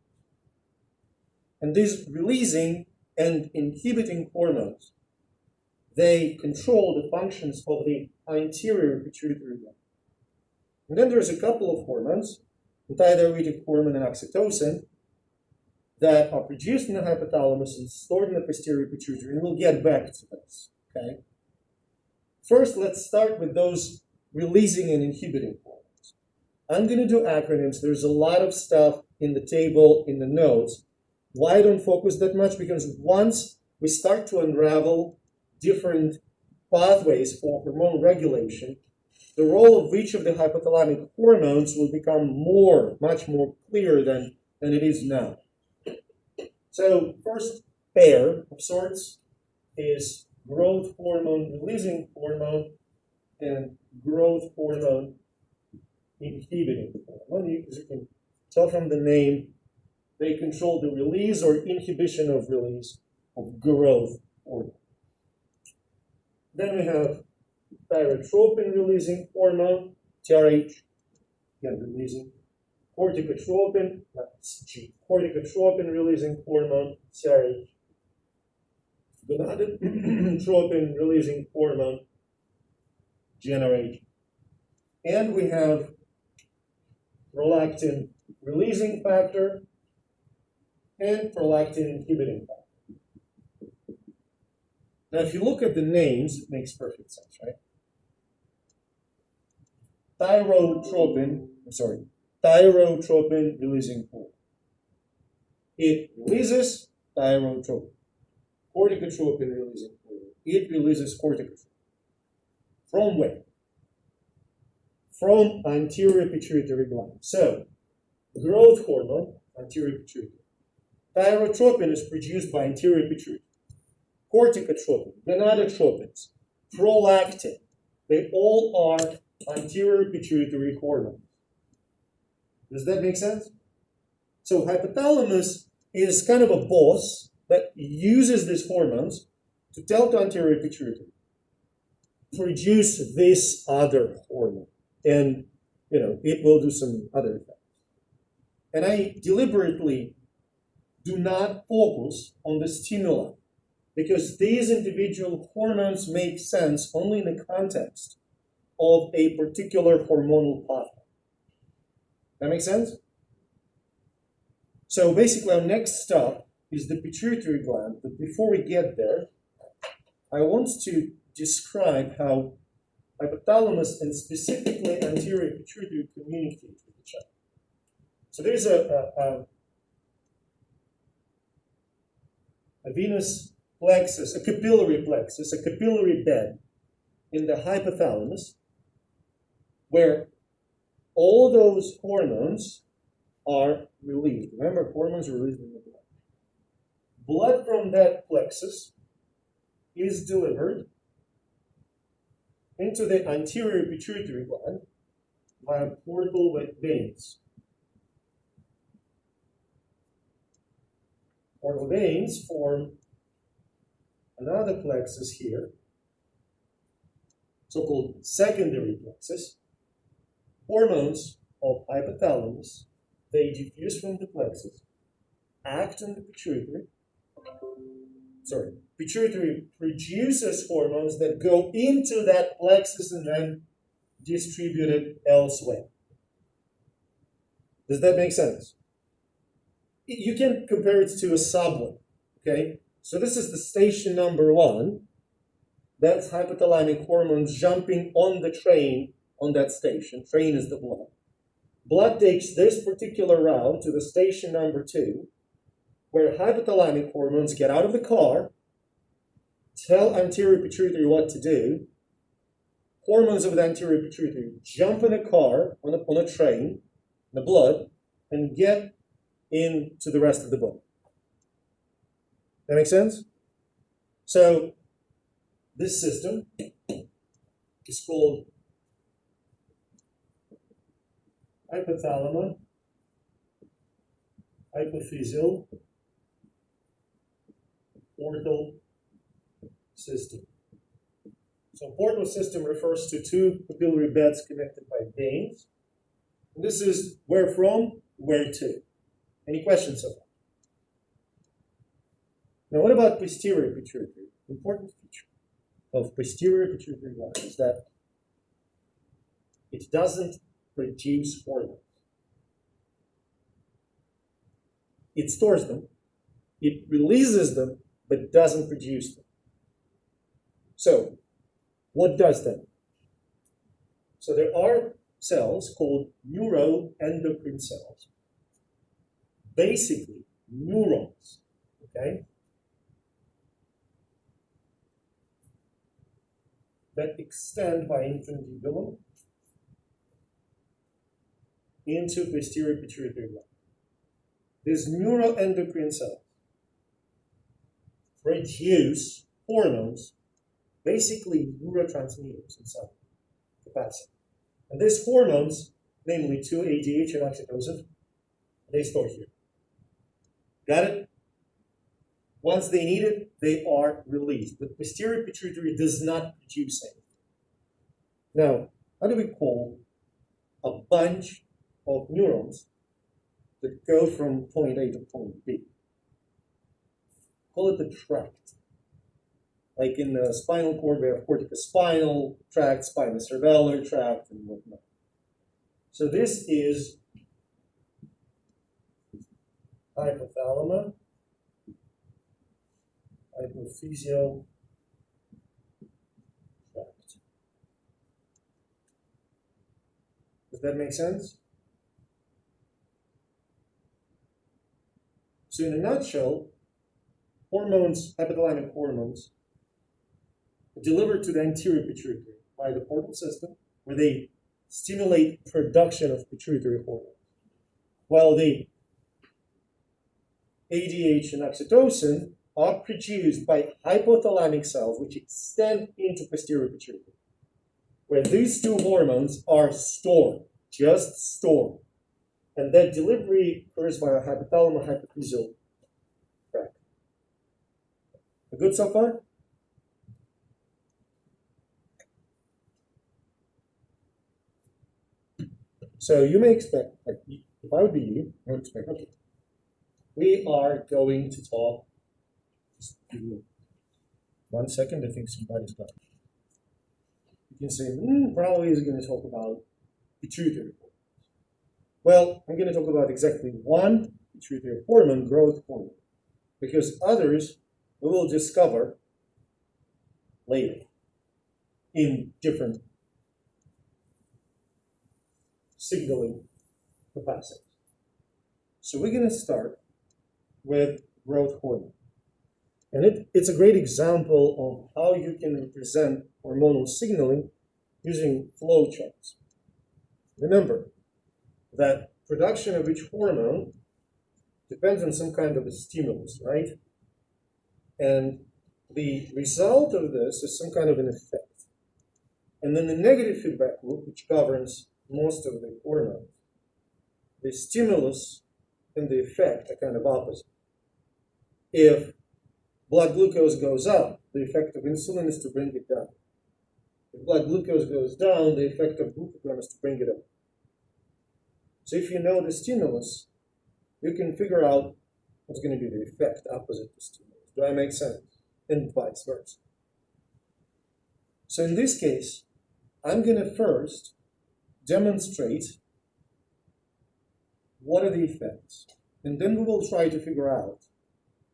And these releasing and inhibiting hormones, they control the functions of the anterior pituitary gland. And then there's a couple of hormones, thyroid hormone and oxytocin, that are produced in the hypothalamus and stored in the posterior pituitary, and we'll get back to this, okay? First, let's start with those releasing and inhibiting hormones. I'm going to do acronyms. There's a lot of stuff in the table, in the notes. Why I don't focus that much? Because once we start to unravel different pathways for hormone regulation, the role of each of the hypothalamic hormones will become much more clear than it is now. So first pair of sorts is growth hormone releasing hormone and growth hormone inhibiting hormone. As you can tell from the name, they control the release or inhibition of release of growth hormone. Then we have thyrotropin releasing hormone, TRH, again releasing, corticotropin, that's G, corticotropin releasing hormone, CRH, gonadotropin releasing hormone, GnRH. And we have prolactin releasing factor and prolactin inhibiting factor. Now, if you look at the names, it makes perfect sense, right? Thyrotropin releasing hormone. It releases thyrotropin. Corticotropin releasing hormone. It releases corticotropin. From where? From anterior pituitary gland. So, growth hormone, anterior pituitary. Thyrotropin is produced by anterior pituitary. Corticotropin, gonadotropins, prolactin, they all are anterior pituitary hormones. Does that make sense? So hypothalamus is kind of a boss that uses these hormones to tell the anterior pituitary, produce this other hormone, and it will do some other effects. And I deliberately do not focus on the stimuli, because these individual hormones make sense only in the context of a particular hormonal pathway. That makes sense? So basically our next stop is the pituitary gland, but before we get there, I want to describe how hypothalamus and specifically anterior pituitary communicate with each other. So there's a venous plexus, a capillary plexus, a capillary bed in the hypothalamus where all those hormones are released. Remember, hormones are released in the blood. Blood from that plexus is delivered into the anterior pituitary gland via portal veins. Portal veins form another plexus here, so-called secondary plexus. Hormones of hypothalamus, they diffuse from the plexus, act on the pituitary. Pituitary produces hormones that go into that plexus and then distribute it elsewhere. Does that make sense? You can compare it to a subway, okay? So this is the station number 1. That's hypothalamic hormones jumping on the train on that station. Train is the blood. Blood takes this particular route to the station number 2, where hypothalamic hormones get out of the car, tell anterior pituitary what to do. Hormones of the anterior pituitary jump in a car, on a train, the blood, and get into the rest of the body. That make sense? So this system is called hypothalamo hypophyseal portal system. So portal system refers to 2 capillary beds connected by veins. And this is where from, where to. Any questions so far? Now, what about posterior pituitary? Important feature of posterior pituitary gland is that it doesn't produce hormones. It stores them, it releases them, but doesn't produce them. So, what does that? So there are cells called neuroendocrine cells, basically neurons, okay, that extend by infundibulum into posterior pituitary gland. These neuroendocrine cells produce hormones, basically neurotransmitters in some capacity. And these hormones, namely 2-ADH and oxytocin, they store here. Got it? Once they need it, they are released. But posterior pituitary does not produce anything. Now, how do we call a bunch of neurons that go from point A to point B? Call it a tract. Like in the spinal cord, we have corticospinal tract, spinocerebellar tract, and whatnot. So this is hypothalamo hypophyseal tract. Does that make sense? So in a nutshell, hormones, hypothalamic hormones, are delivered to the anterior pituitary by the portal system, where they stimulate production of pituitary hormone, while the ADH and oxytocin are produced by hypothalamic cells, which extend into posterior pituitary, where these 2 hormones are stored, just stored. And that delivery occurs via hypothalamo hypophyseal tract. Good so far? So you may expect, like, if I would be you, I would expect, okay, we are going to talk. Just give me 1 second, I think somebody's got it. You can say, probably is going to talk about pituitary hormone. Well, I'm going to talk about exactly one pituitary hormone, growth hormone, because others we will discover later in different signaling capacities. So we're going to start with growth hormone. And it's a great example of how you can represent hormonal signaling using flow charts. Remember that production of each hormone depends on some kind of a stimulus, right? And the result of this is some kind of an effect. And then the negative feedback loop, which governs most of the hormones, the stimulus and the effect are kind of opposite. If blood glucose goes up, the effect of insulin is to bring it down. If blood glucose goes down, the effect of glucagon is to bring it up. So if you know the stimulus, you can figure out what's going to be the effect opposite the stimulus. Do I make sense? And vice versa. So in this case, I'm going to first demonstrate what are the effects, and then we will try to figure out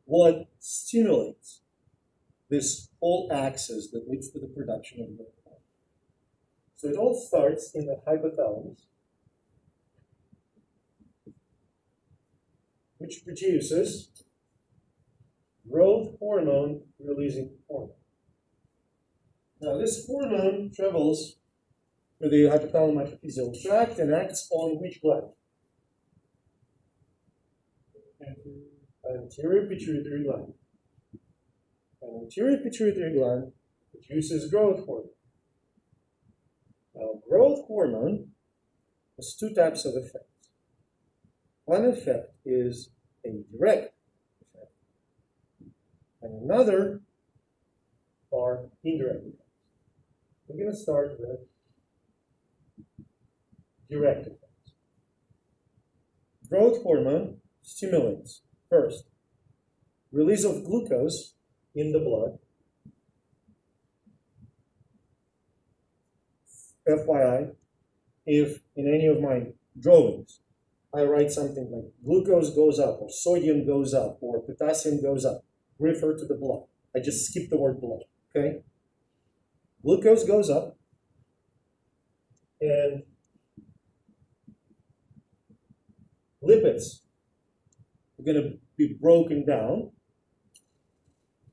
what stimulates this whole axis that leads to the production of growth hormone. So it all starts in the hypothalamus, which produces growth hormone releasing hormone. Now this hormone travels through the hypothalamus hypophyseal tract and acts on which gland? Anterior pituitary gland. An anterior pituitary gland produces growth hormone. Now, growth hormone has two types of effects. One effect is a direct effect, and another are indirect effects. We're going to start with direct effects. Growth hormone stimulates, first, release of glucose in the blood. FYI, if in any of my drawings I write something like glucose goes up, or sodium goes up, or potassium goes up, refer to the blood. I just skip the word blood, okay? Glucose goes up, and lipids are going to be broken down.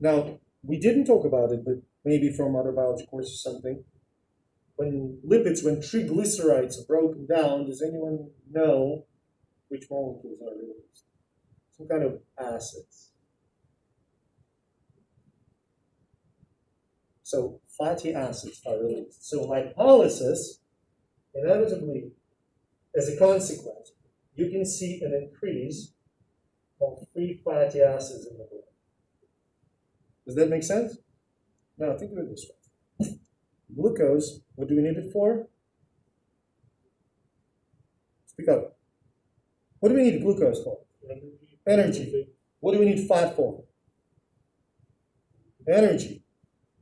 Now, we didn't talk about it, but maybe from other biology course or something. When triglycerides are broken down, does anyone know which molecules are released? Some kind of acids. So fatty acids are released. So lipolysis, inevitably, as a consequence, you can see an increase of free fatty acids in the blood. Does that make sense? Now think of it this way. Glucose, what do we need it for? Speak up. What do we need glucose for? Energy. What do we need fat for? Energy.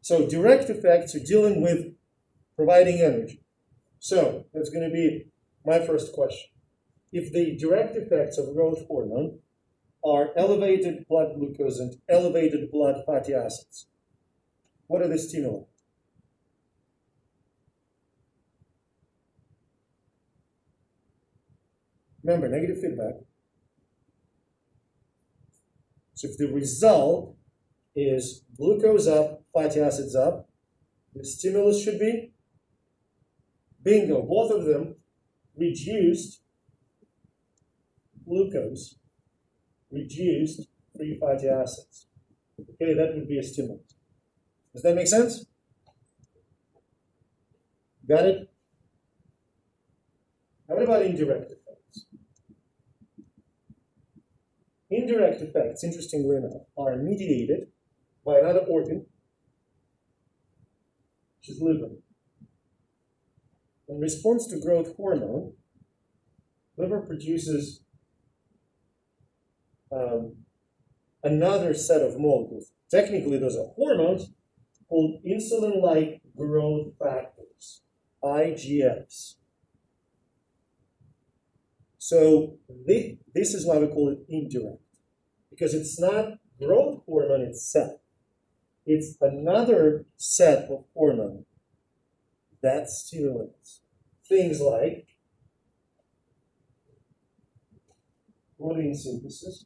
So direct effects are dealing with providing energy. So that's going to be my first question. If the direct effects of growth hormone are elevated blood glucose and elevated blood fatty acids, what are the stimuli? Remember, negative feedback. So if the result is glucose up, fatty acids up, the stimulus should be, bingo, both of them, reduced glucose, reduced free fatty acids. Okay, that would be a stimulus. Does that make sense? Got it? Now what about indirect effects? Indirect effects, interestingly enough, are mediated by another organ, which is liver. In response to growth hormone, liver produces another set of molecules. Technically, those are hormones called insulin-like growth factors, IGFs. So this is why we call it indirect, because it's not growth hormone itself. it's another set of hormones that stimulates things like protein synthesis,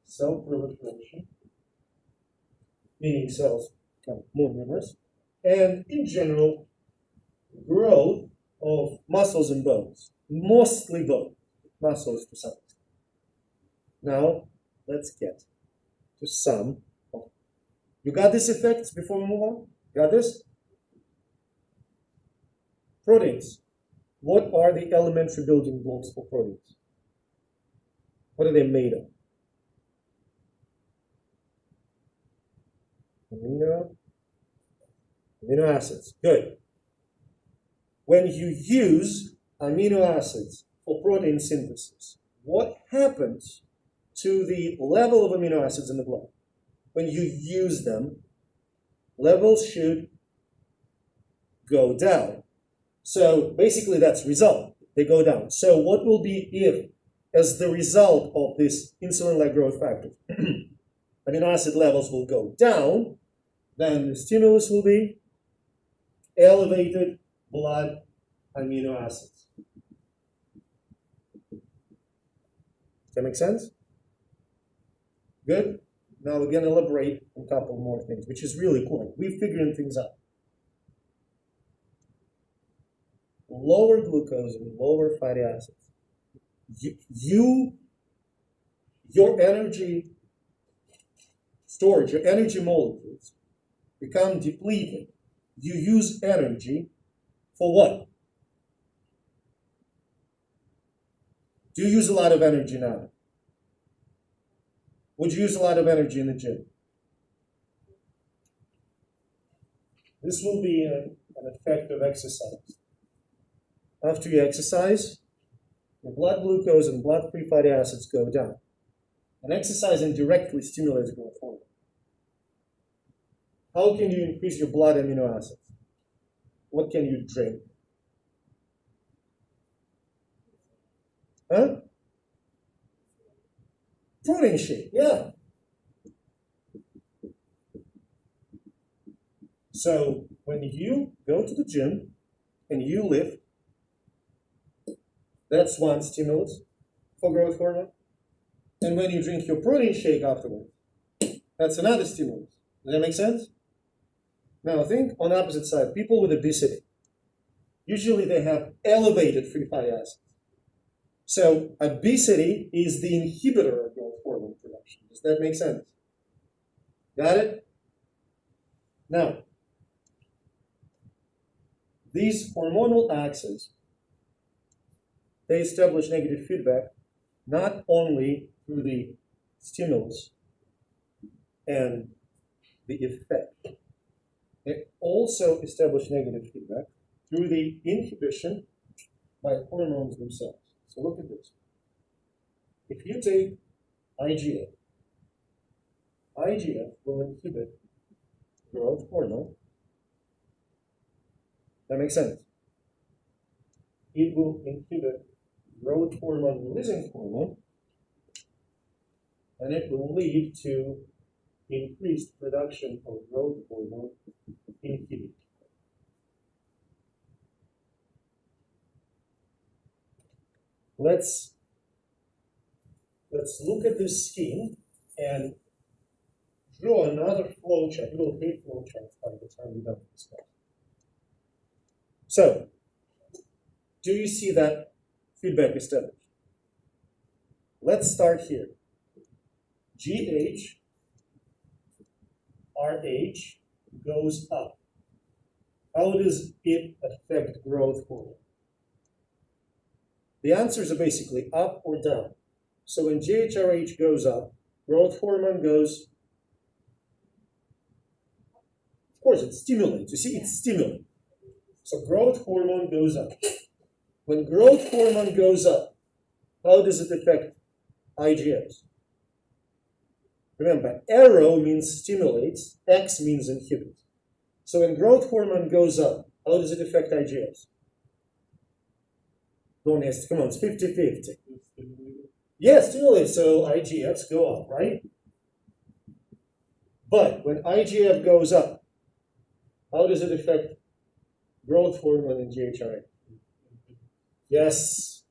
cell proliferation, meaning cells become more numerous, and in general, growth of muscles and bones, mostly bone, muscles to some extent. Now, let's get to some of. You got these effects before we move on? Got this? Proteins. What are the elementary building blocks for proteins? What are they made of? Amino acids. Good. When you use amino acids for protein synthesis, what happens to the level of amino acids in the blood? When you use them, levels should go down. So basically that's result. They go down. So what will be if, as the result of this insulin-like growth factor, amino acid levels will go down, then the stimulus will be elevated blood amino acids. Does that make sense? Good? Now we're going to elaborate on a couple more things, which is really cool. We're figuring things out. Lower glucose and lower fatty acids. Your energy storage, your energy molecules become depleted. You use energy for what? Do you use a lot of energy now? Would you use a lot of energy in the gym? This will be an effect of exercise. After you exercise, your blood glucose and blood-free fatty acids go down. And exercising directly stimulates growth hormone. How can you increase your blood amino acids? What can you drink? Huh? Protein shake, yeah. So when you go to the gym and you lift, that's one stimulus for growth hormone. And when you drink your protein shake afterwards, that's another stimulus. Does that make sense? Now think on the opposite side, people with obesity. Usually they have elevated free fatty acids. So obesity is the inhibitor of growth hormone production. Does that make sense? Got it? Now, these hormonal axes, they establish negative feedback not only through the stimulus and the effect, they also establish negative feedback through the inhibition by hormones themselves. So look at this. If you take IGF will inhibit growth hormone. That makes sense. It will inhibit growth hormone releasing hormone, and it will lead to increased production of growth hormone inhibitor. Let's look at this scheme and draw another flow chart. You will hate flow charts by the time we're done with this class. So, do you see that feedback established? Let's start here. GH, RH goes up. How does it affect growth hormone? The answers are basically up or down. So when GHRH goes up, growth hormone goes, of course it stimulates. You see, it's stimulating. So growth hormone goes up. When growth hormone goes up, how does it affect IGFs? Remember, arrow means stimulates, X means inhibits. So when growth hormone goes up, how does it affect IGFs? Don't ask, come on, it's 50-50. Yeah, stimulate, so IGFs go up, right? But when IGF goes up, how does it affect growth hormone and GHRH? Yes.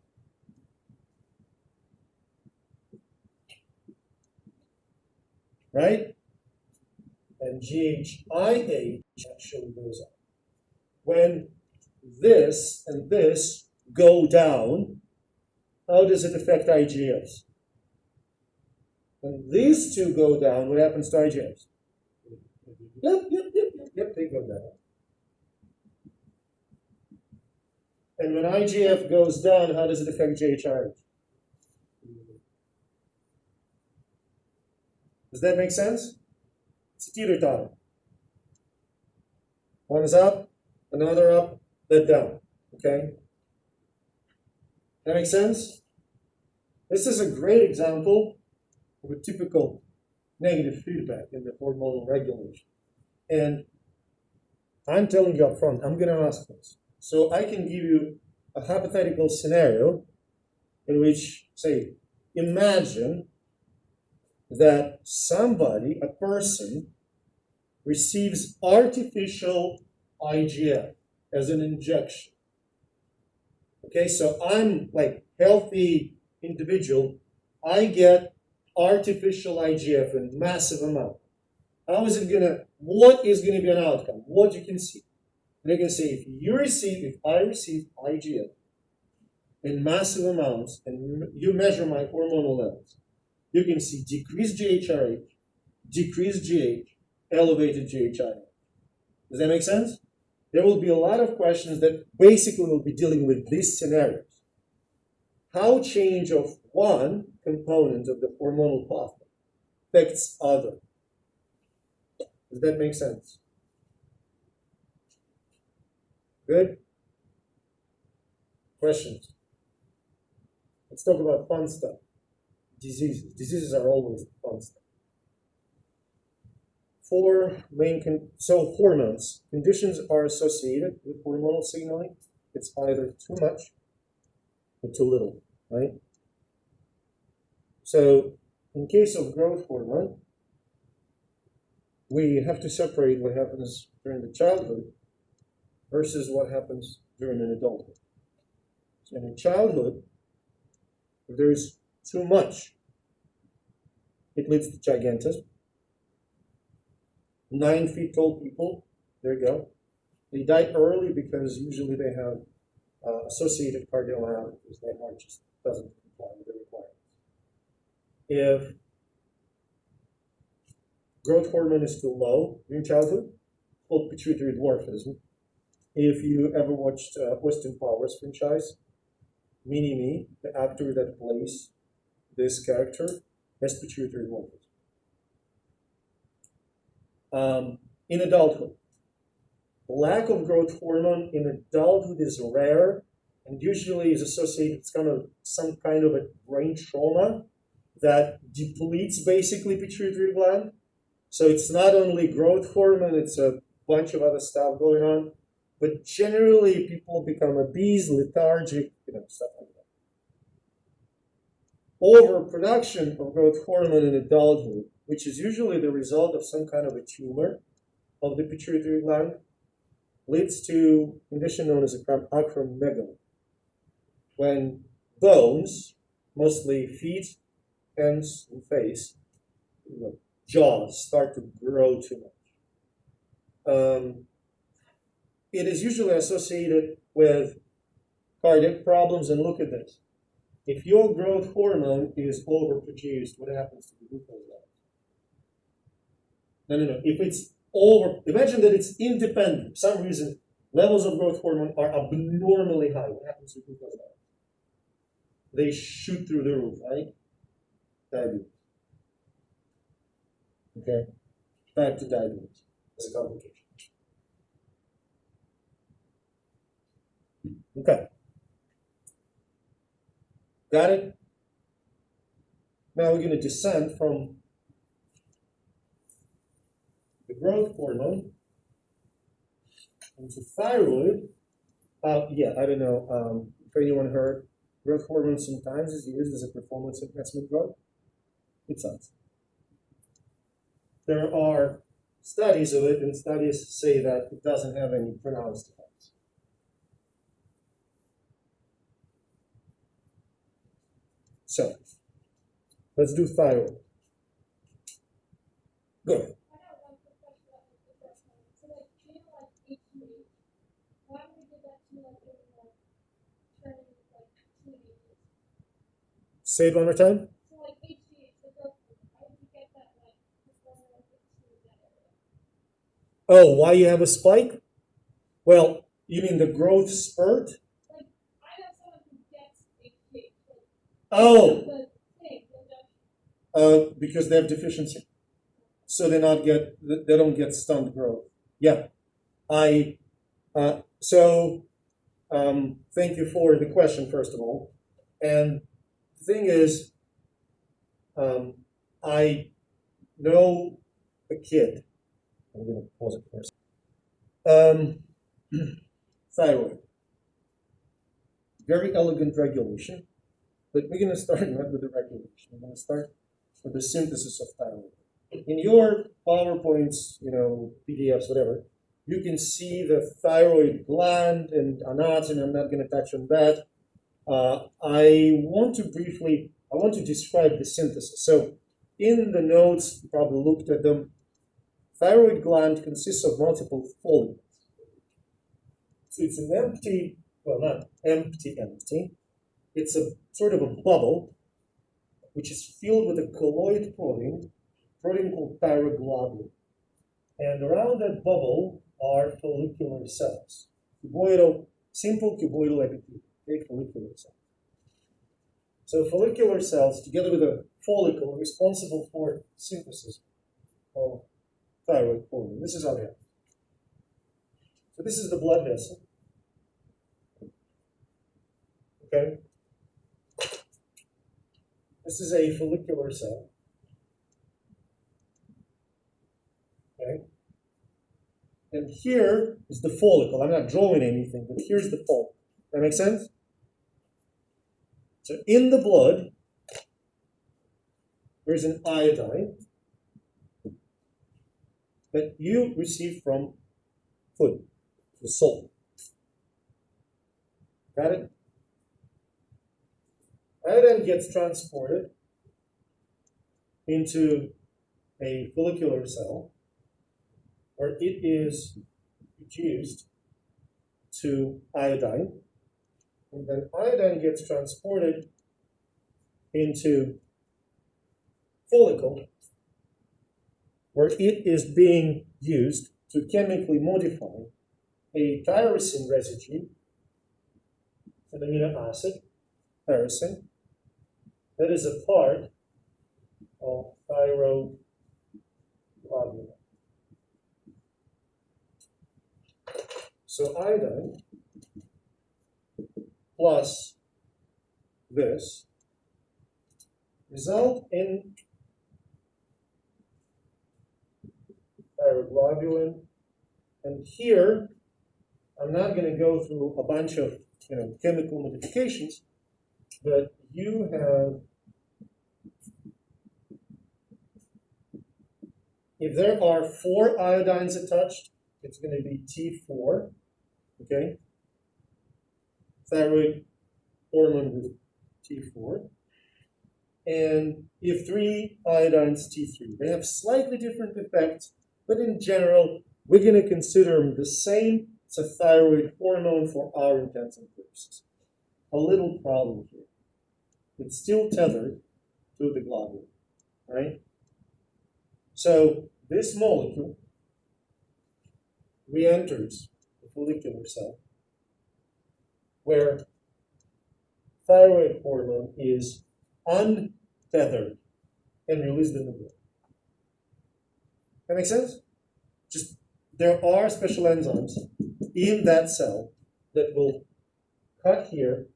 Right? And GHIH actually goes up. When this and this go down, how does it affect IGFs? When these two go down, what happens to IGFs? Yep, they go down. And when IGF goes down, how does it affect GHRH? Does that make sense? It's a teeter-totter. One is up, another up, then down. Okay? That makes sense? This is a great example of a typical negative feedback in the hormonal regulation. And I'm telling you up front, I'm going to ask this. So I can give you a hypothetical scenario in which, say, imagine that somebody, a person, receives artificial IGF as an injection. Okay, so I'm like healthy individual, I get artificial IGF in massive amount. How is it gonna, what is gonna be an outcome? What you can see. And you can see if I receive IGF in massive amounts and you measure my hormonal levels, you can see decreased GHRH, decreased GH, elevated GHI. Does that make sense? There will be a lot of questions that basically will be dealing with these scenarios. How change of one component of the hormonal pathway affects other. Does that make sense? Good? Questions? Let's talk about fun stuff. Diseases. Diseases are always fun stuff. Four main hormones. Conditions are associated with hormonal signaling. It's either too much or too little, right? So in case of growth hormone, we have to separate what happens during the childhood versus what happens during an adulthood. So in childhood, if there is too much, it leads to gigantism. 9 feet tall people, there you go. They die early because usually they have associated cardiomyopathies. Their heart just doesn't comply with the requirements. If growth hormone is too low in childhood, called pituitary dwarfism. If you ever watched Austin Powers franchise, Mini-Me, the actor that plays this character, has pituitary dwarfism. In adulthood, lack of growth hormone in adulthood is rare and usually is associated with some kind of a brain trauma that depletes basically pituitary gland. So it's not only growth hormone, it's a bunch of other stuff going on. But generally, people become obese, lethargic, stuff like that. Overproduction of growth hormone in adulthood, which is usually the result of some kind of a tumor of the pituitary gland, leads to a condition known as acromegaly, when bones, mostly feet, hands, and face, jaws, start to grow too much. It is usually associated with cardiac problems, and look at this. If your growth hormone is overproduced, what happens to the glucose levels? No. If it's imagine that it's independent. For some reason, levels of growth hormone are abnormally high. What happens to glucose levels? They shoot through the roof, right? Diabetes. Okay? Back to diabetes as a complication. Okay. Got it? Now we're going to descend from the growth hormone into thyroid. I don't know if anyone heard growth hormone sometimes is used as a performance enhancement drug. It sounds. There are studies of it, and studies say that it doesn't have any pronounced effects. So, let's do thyroid. Go ahead. Say it one more time. Oh, why you have a spike? Well, you mean the growth spurt? Oh, because they have deficiency, so they don't get stunt growth. Yeah, thank you for the question, first of all. And the thing is, I know a kid. I'm going to pause it first. Thyroid. Very elegant regulation, but we're going to start not with the regulation. We're going to start with the synthesis of thyroid. In your PowerPoints, PDFs, whatever, you can see the thyroid gland and anatomy. I'm not going to touch on that. I want to describe the synthesis. So in the notes, you probably looked at them. Thyroid gland consists of multiple follicles. So it's an empty, well, not empty. It's a sort of a bubble which is filled with a colloid protein called thyroglobulin. And around that bubble are follicular cells. Simple cuboidal epithelium, okay, follicular cells. So follicular cells, together with a follicle, are responsible for synthesis of thyroid hormone. This is how they happen. So this is the blood vessel. Okay. This is a follicular cell. Okay. And here is the follicle. I'm not drawing anything, but here's the follicle. That makes sense? So in the blood, there's an iodine that you receive from food, the salt. Got it? Iodine gets transported into a follicular cell where it is reduced to iodine, and then iodine gets transported into follicle where it is being used to chemically modify a tyrosine residue, an amino acid, tyrosine, that is a part of thyroglobulin. So iodine plus this result in thyroglobulin. And here, I'm not going to go through a bunch of chemical modifications, but you have, if there are 4 iodines attached, it's going to be T4, okay? Thyroid hormone with T4. And if 3 iodines, T3. They have slightly different effects, but in general, we're going to consider them the same. It's a thyroid hormone for our intents and purposes. A little problem here. It's still tethered to the globule, right? So this molecule re-enters the follicular cell where thyroid hormone is untethered and released in the blood. That makes sense? Just there are special enzymes in that cell that will cut here,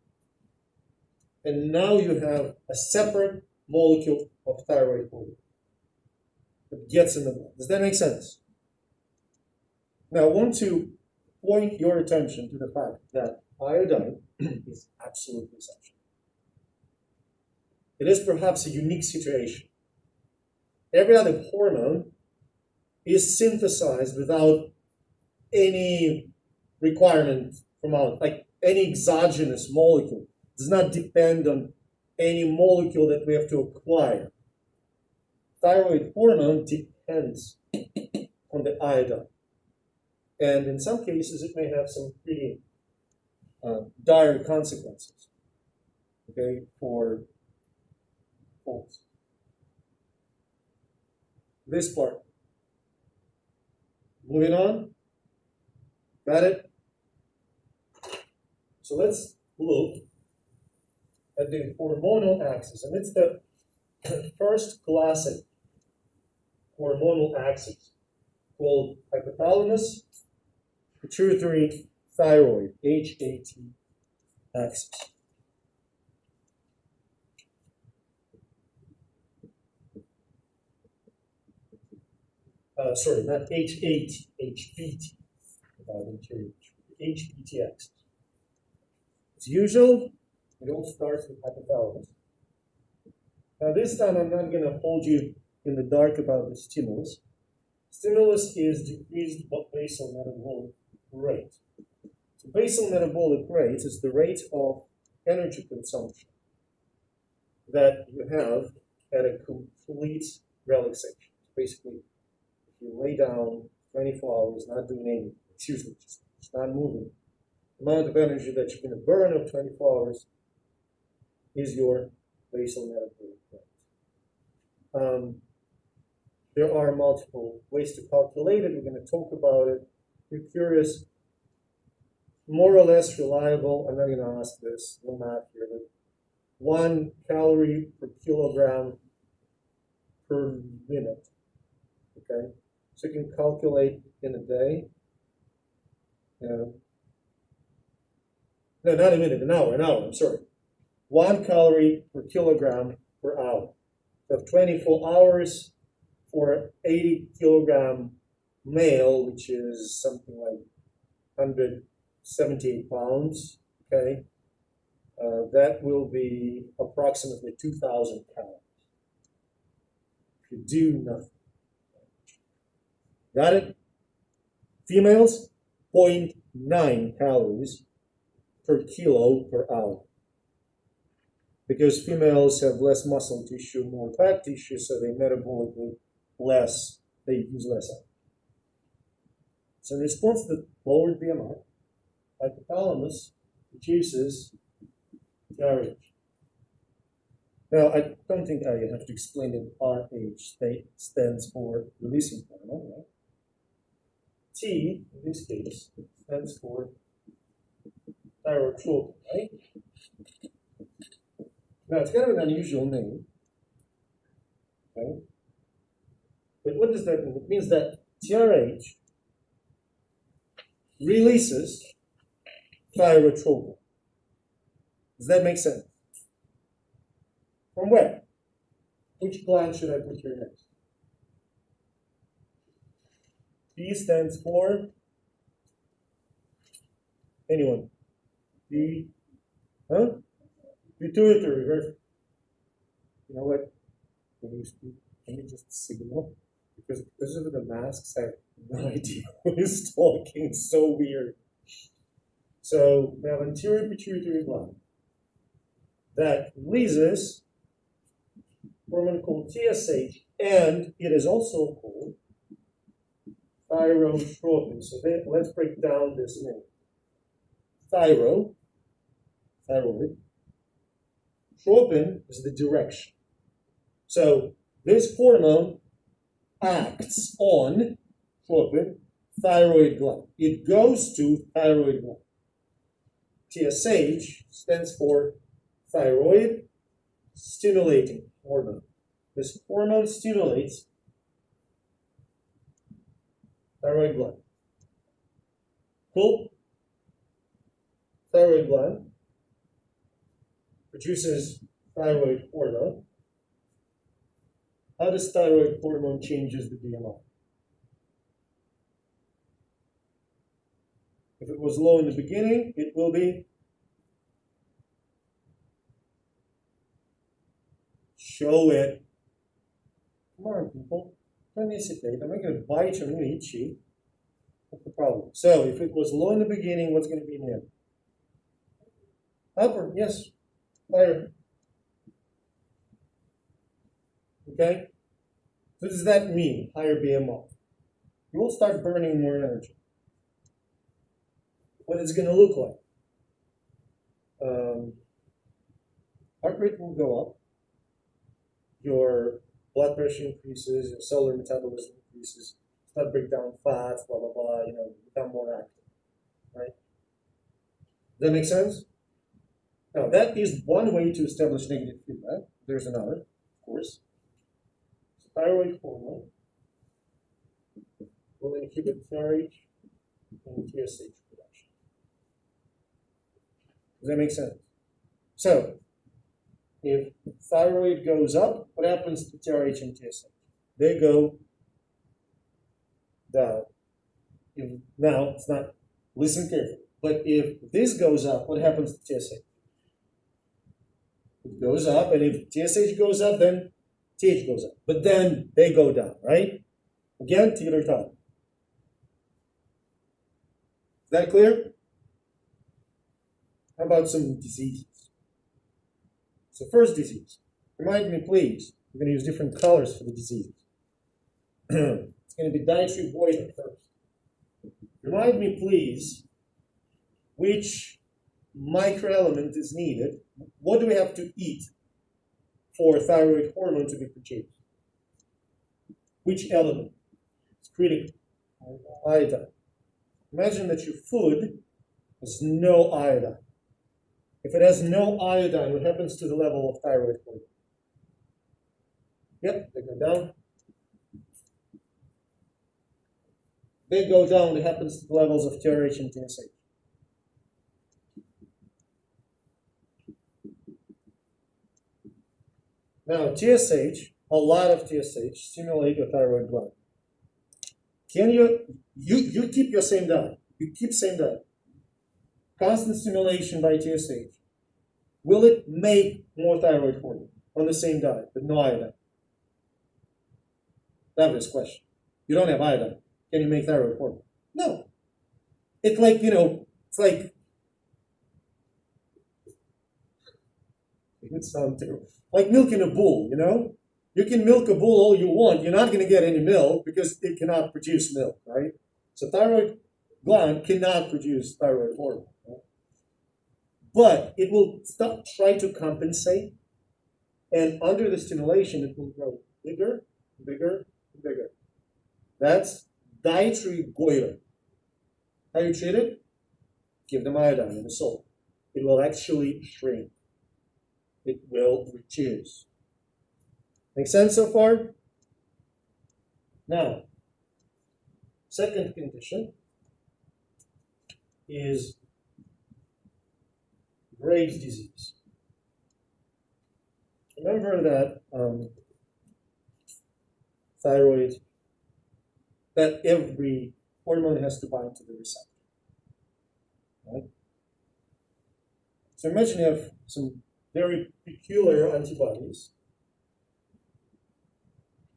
and now you have a separate molecule of thyroid hormone that gets in the blood. Does that make sense? Now I want to point your attention to the fact that iodine is absolutely essential. it is perhaps a unique situation. Every other hormone is synthesized without any requirement from out, like any exogenous molecule. It does not depend on any molecule that we have to acquire. Thyroid hormone depends on the iodine. And in some cases, it may have some pretty dire consequences, okay, for folks. This part. Moving on. Got it? So let's look at the hormonal axis. And it's the first classic hormonal axis called hypothalamus, pituitary, thyroid, HAT axis. Sorry, not HAT, HPT, HPT axis. As usual, it all starts with hypothalamus. Now this time I'm not going to hold you in the dark about the stimulus. Stimulus is decreased basal metabolic rate. So basal metabolic rate is the rate of energy consumption that you have at a complete relaxation. Basically, if you lay down 24 hours not doing anything, seriously, just not moving, the amount of energy that you're going to burn of 24 hours is your basal metabolic rate. There are multiple ways to calculate it. We're going to talk about it. If you're curious, more or less reliable, I'm not going to ask this, no math here, but 1 calorie per kilogram per minute. Okay? So you can calculate in a day. No, not a minute, an hour, I'm sorry. 1 calorie per kilogram per hour. So 24 hours for 80 kilogram male, which is something like 178 pounds, okay? That will be approximately 2,000 calories. If you do nothing. Got it? Females, 0.9 calories per kilo per hour. Because females have less muscle tissue, more fat tissue, so they metabolically they use less energy. So in response to the lowered BMI, hypothalamus produces TRH. Now, I don't think I have to explain that RH stands for releasing hormone, right? T, in this case, stands for thyrotropin, right? Now, it's kind of an unusual name, okay? But what does that mean? It means that TRH releases thyrotropin. Does that make sense? From where? Which gland should I put here next? P stands for anyone? P, huh? Pituitary. You know what? Can you just signal? Because of the masks, I have no idea who is talking. It's so weird. So we have anterior pituitary gland that releases hormone called TSH, and it is also called thyrotropin. So let's break down this name. Thyroid. Tropin is the direction. So this hormone acts on tropin, thyroid gland. It goes to thyroid gland. TSH stands for thyroid stimulating hormone. This hormone stimulates thyroid gland. Cool? Thyroid gland produces thyroid hormone. How does thyroid hormone changes the BMI? If it was low in the beginning, it will be show it. Come on, people. Don't hesitate. I'm not going to bite you. I'm going to eat you. What's the problem? So if it was low in the beginning, what's going to be in the end? Upper, yes. Higher. Okay? What does that mean, higher BMR? You will start burning more energy. What it's going to look like? Heart rate will go up. Your blood pressure increases. Your cellular metabolism increases. Start break down fats, blah, blah, blah. Become more active. Right? Does that make sense? Now, that is one way to establish negative feedback. There's another, of course. Thyroid hormone will inhibit TRH and TSH production. Does that make sense? So, if thyroid goes up, what happens to TRH and TSH? They go down. Now, it's not, listen carefully, but if this goes up, what happens to TSH? It goes up, and if TSH goes up, then TH goes up. But then they go down, right? Again, teeter-totter. Is that clear? How about some diseases? So first disease. Remind me, please. We're going to use different colors for the diseases. It's going to be dietary goiter first. Remind me, please, which microelement is needed. What do we have to eat for thyroid hormone to be produced? Which element? It's critical. Iodine. Imagine that your food has no iodine. If it has no iodine, what happens to the level of thyroid hormone? Yep, they go down. They go down, what happens to the levels of TRH and TSH? Now, TSH, a lot of TSH stimulate your thyroid gland. Can you keep your same diet? You keep same diet. Constant stimulation by TSH. Will it make more thyroid hormone on the same diet, but no iodine? Obvious question. You don't have iodine. Can you make thyroid hormone? No. It's like, it's like, it sounds terrible. Like milking a bull, You can milk a bull all you want. You're not going to get any milk because it cannot produce milk, right? So thyroid gland cannot produce thyroid hormone. Right? But it will try to compensate. And under the stimulation, it will grow bigger, bigger, bigger. That's dietary goiter. How you treat it? Give them iodine in the salt. It will actually shrink. It will reduce. Make sense so far? Now, second condition is Graves' disease. Remember that that every hormone has to bind to the receptor. Right? So imagine you have some very peculiar antibodies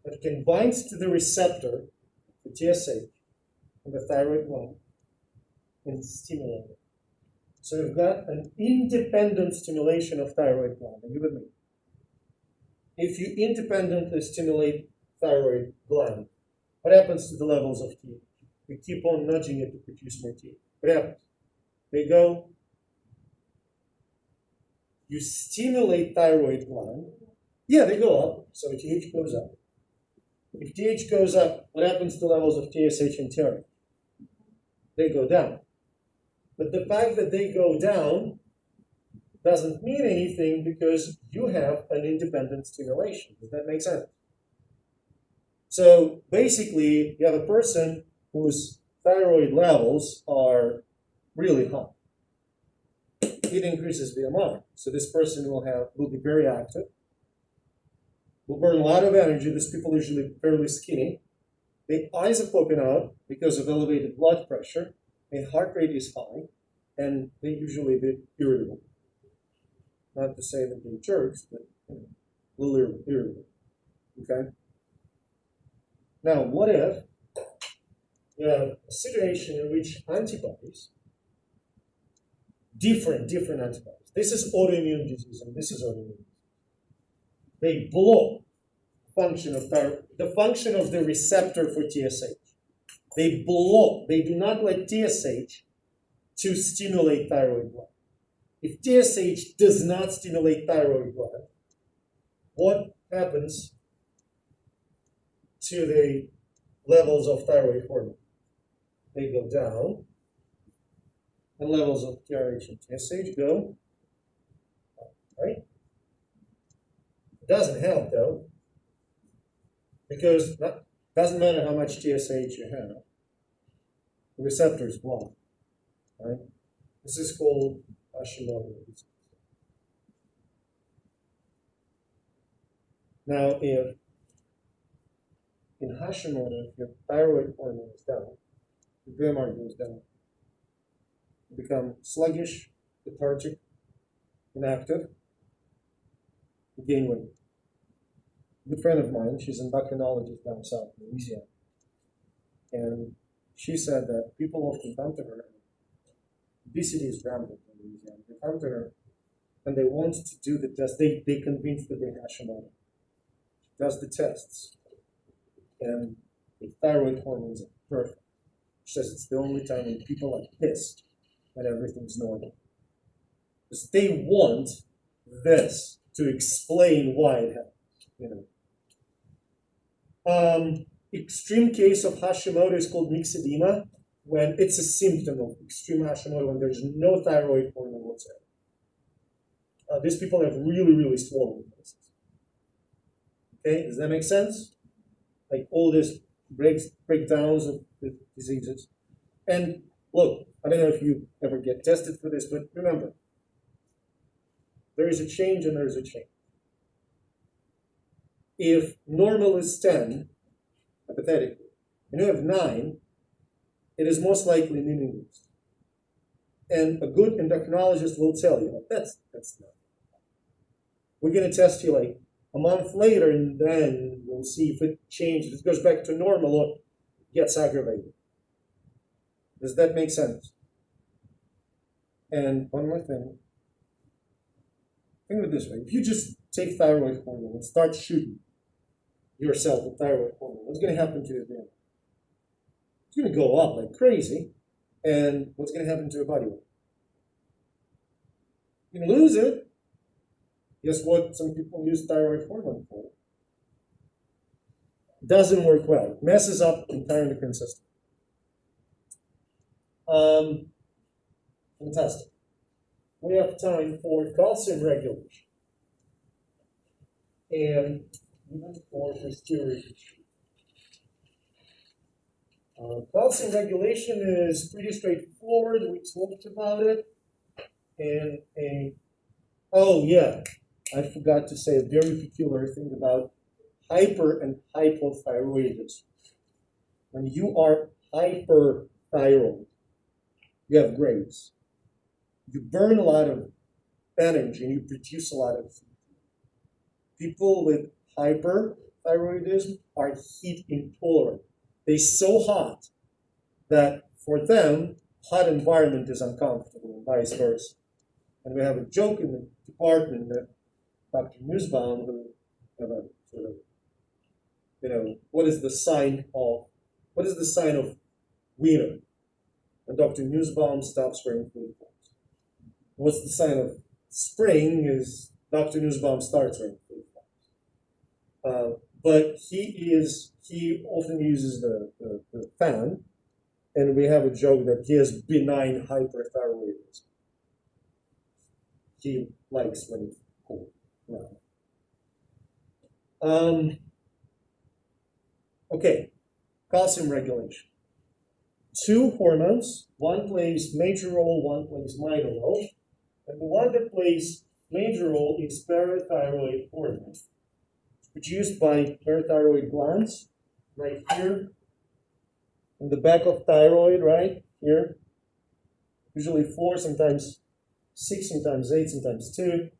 that can bind to the receptor, the TSH, in the thyroid gland and stimulate it. So you've got an independent stimulation of thyroid gland. Are you with me? If you independently stimulate thyroid gland, what happens to the levels of TH? You keep on nudging it to produce more TH. What happens? They go. You stimulate thyroid gland. Yeah, they go up. So TH goes up. If TH goes up, what happens to the levels of TSH and TRH? They go down. But the fact that they go down doesn't mean anything because you have an independent stimulation. Does that make sense? So basically, you have a person whose thyroid levels are really high. It increases BMR. So this person will be very active, will burn a lot of energy. These people are usually fairly skinny. Their eyes are popping out because of elevated blood pressure. Their heart rate is high, and they're usually a bit irritable. Not to say that they're jerks, but little irritable. Okay? Now, what if you have a situation in which antibodies, different antibodies, this is autoimmune disease and this is autoimmune disease, they block the function of the receptor for TSH. They do not let TSH to stimulate thyroid gland. If TSH does not stimulate thyroid gland, what happens to the levels of thyroid hormone? They go down, and levels of TRH and TSH go up, right? It doesn't help though, because it doesn't matter how much TSH you have, the receptors block, right? This is called Hashimoto's. Now, if in Hashimoto, if your thyroid hormone is down, your BMR goes down, you become sluggish, lethargic, inactive, you gain weight. A good friend of mine, she's an endocrinologist down south in Louisiana, and she said that people often come to her, obesity is rampant in Louisiana, they come to her and they want to do the test, they convinced that they have Hashimoto. She does the tests, and the thyroid hormones are perfect. She says it's the only time when people are pissed that everything's normal. Because they want this to explain why it happens, Extreme case of Hashimoto is called myxedema, when it's a symptom of extreme Hashimoto when there's no thyroid hormone whatsoever. These people have really swollen faces. Okay, does that make sense? Like all these breakdowns of the diseases. And look, I don't know if you ever get tested for this, but remember, there is a change and there is a change. If normal is 10, hypothetically, and you have 9, it is most likely meaningless. And a good endocrinologist will tell you, that's not. We're going to test you like a month later, and then we'll see if it changes, if it goes back to normal or gets aggravated. Does that make sense? And one more thing. Think of it this way. If you just take thyroid hormone and start shooting yourself with thyroid hormone, what's going to happen to your brain? It's going to go up like crazy. And what's going to happen to your body weight? You can lose it. Guess what some people use thyroid hormone for? Doesn't work well. It messes up the entire endocrine system. Fantastic. We have time for calcium regulation and even for posterior pituitary. Calcium regulation is pretty straightforward. We talked about it. And oh yeah, I forgot to say a very peculiar thing about hyper and hypothyroidism. When you are hyperthyroid, you have grades. You burn a lot of energy and you produce a lot of heat. People with hyperthyroidism are heat intolerant. They're so hot that for them, hot environment is uncomfortable and vice versa. And we have a joke in the department that Dr. Nussbaum, who have a sort of, what is the sign of winter? And Dr. Nussbaum stops wearing flip flops. What's the sign of spring is Dr. Nussbaum starts wearing flip flops. But he often uses the fan, and we have a joke that he has benign hyperthyroidism. He likes when it's cold. Okay, calcium regulation. 2 hormones, one plays major role, one plays minor role. And the one that plays major role is parathyroid hormone. It's produced by parathyroid glands, right here, in the back of thyroid, right here. Usually 4, sometimes 6, sometimes 8, sometimes 2.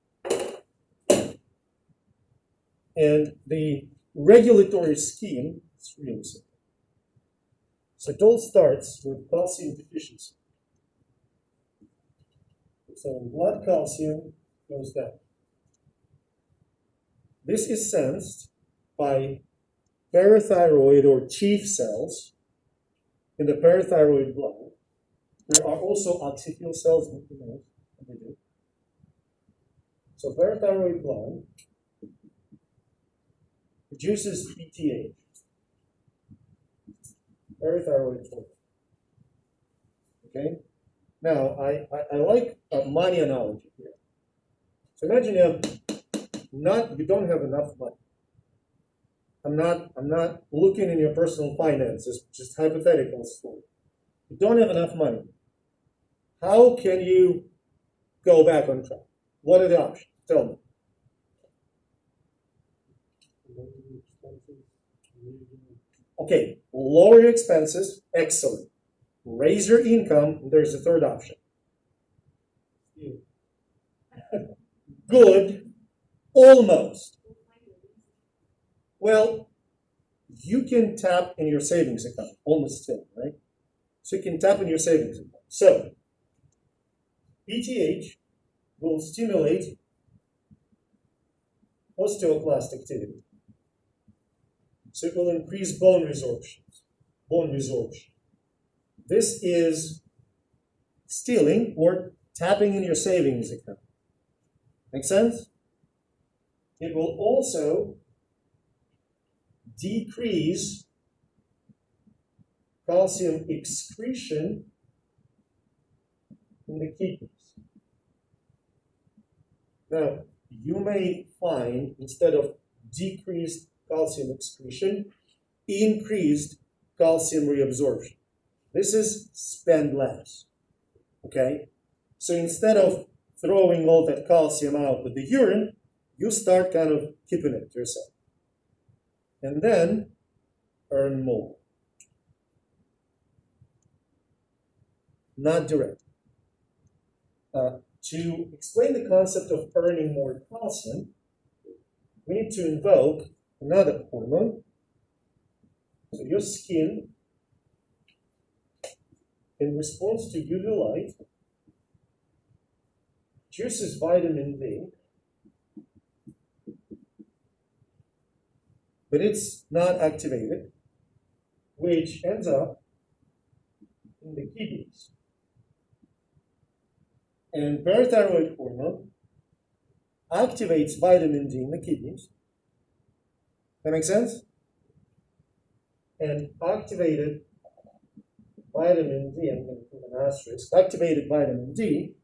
And the regulatory scheme is really simple. So it all starts with calcium deficiency. So blood calcium goes down. This is sensed by parathyroid or chief cells in the parathyroid gland. There are also oxyphil cells in the nose, and they do. So parathyroid gland produces PTH, parathyroid hormone. Okay? Now, I like a money analogy here. So imagine you don't have enough money. I'm not looking in your personal finances, just hypothetical story. You don't have enough money. How can you go back on track? What are the options? Tell me. Okay, lower your expenses, excellent. Raise your income, there's a third option. Good, almost. Well, you can tap in your savings account, almost still, right? So you can tap in your savings account. So, PTH will stimulate osteoclast activity. So it will increase bone resorption. This is stealing or tapping in your savings account. Make sense? It will also decrease calcium excretion in the kidneys. Now, you may find instead of decreased calcium excretion, increased calcium reabsorption. This is spend less. Okay? So instead of throwing all that calcium out with the urine, you start kind of keeping it yourself. And then earn more. Not direct. To explain the concept of earning more calcium, we need to invoke another hormone. So your skin, in response to UV light, produces vitamin D, but it's not activated, which ends up in the kidneys. And parathyroid hormone activates vitamin D in the kidneys. That makes sense? And activated vitamin D, I'm going to put an asterisk, activated vitamin D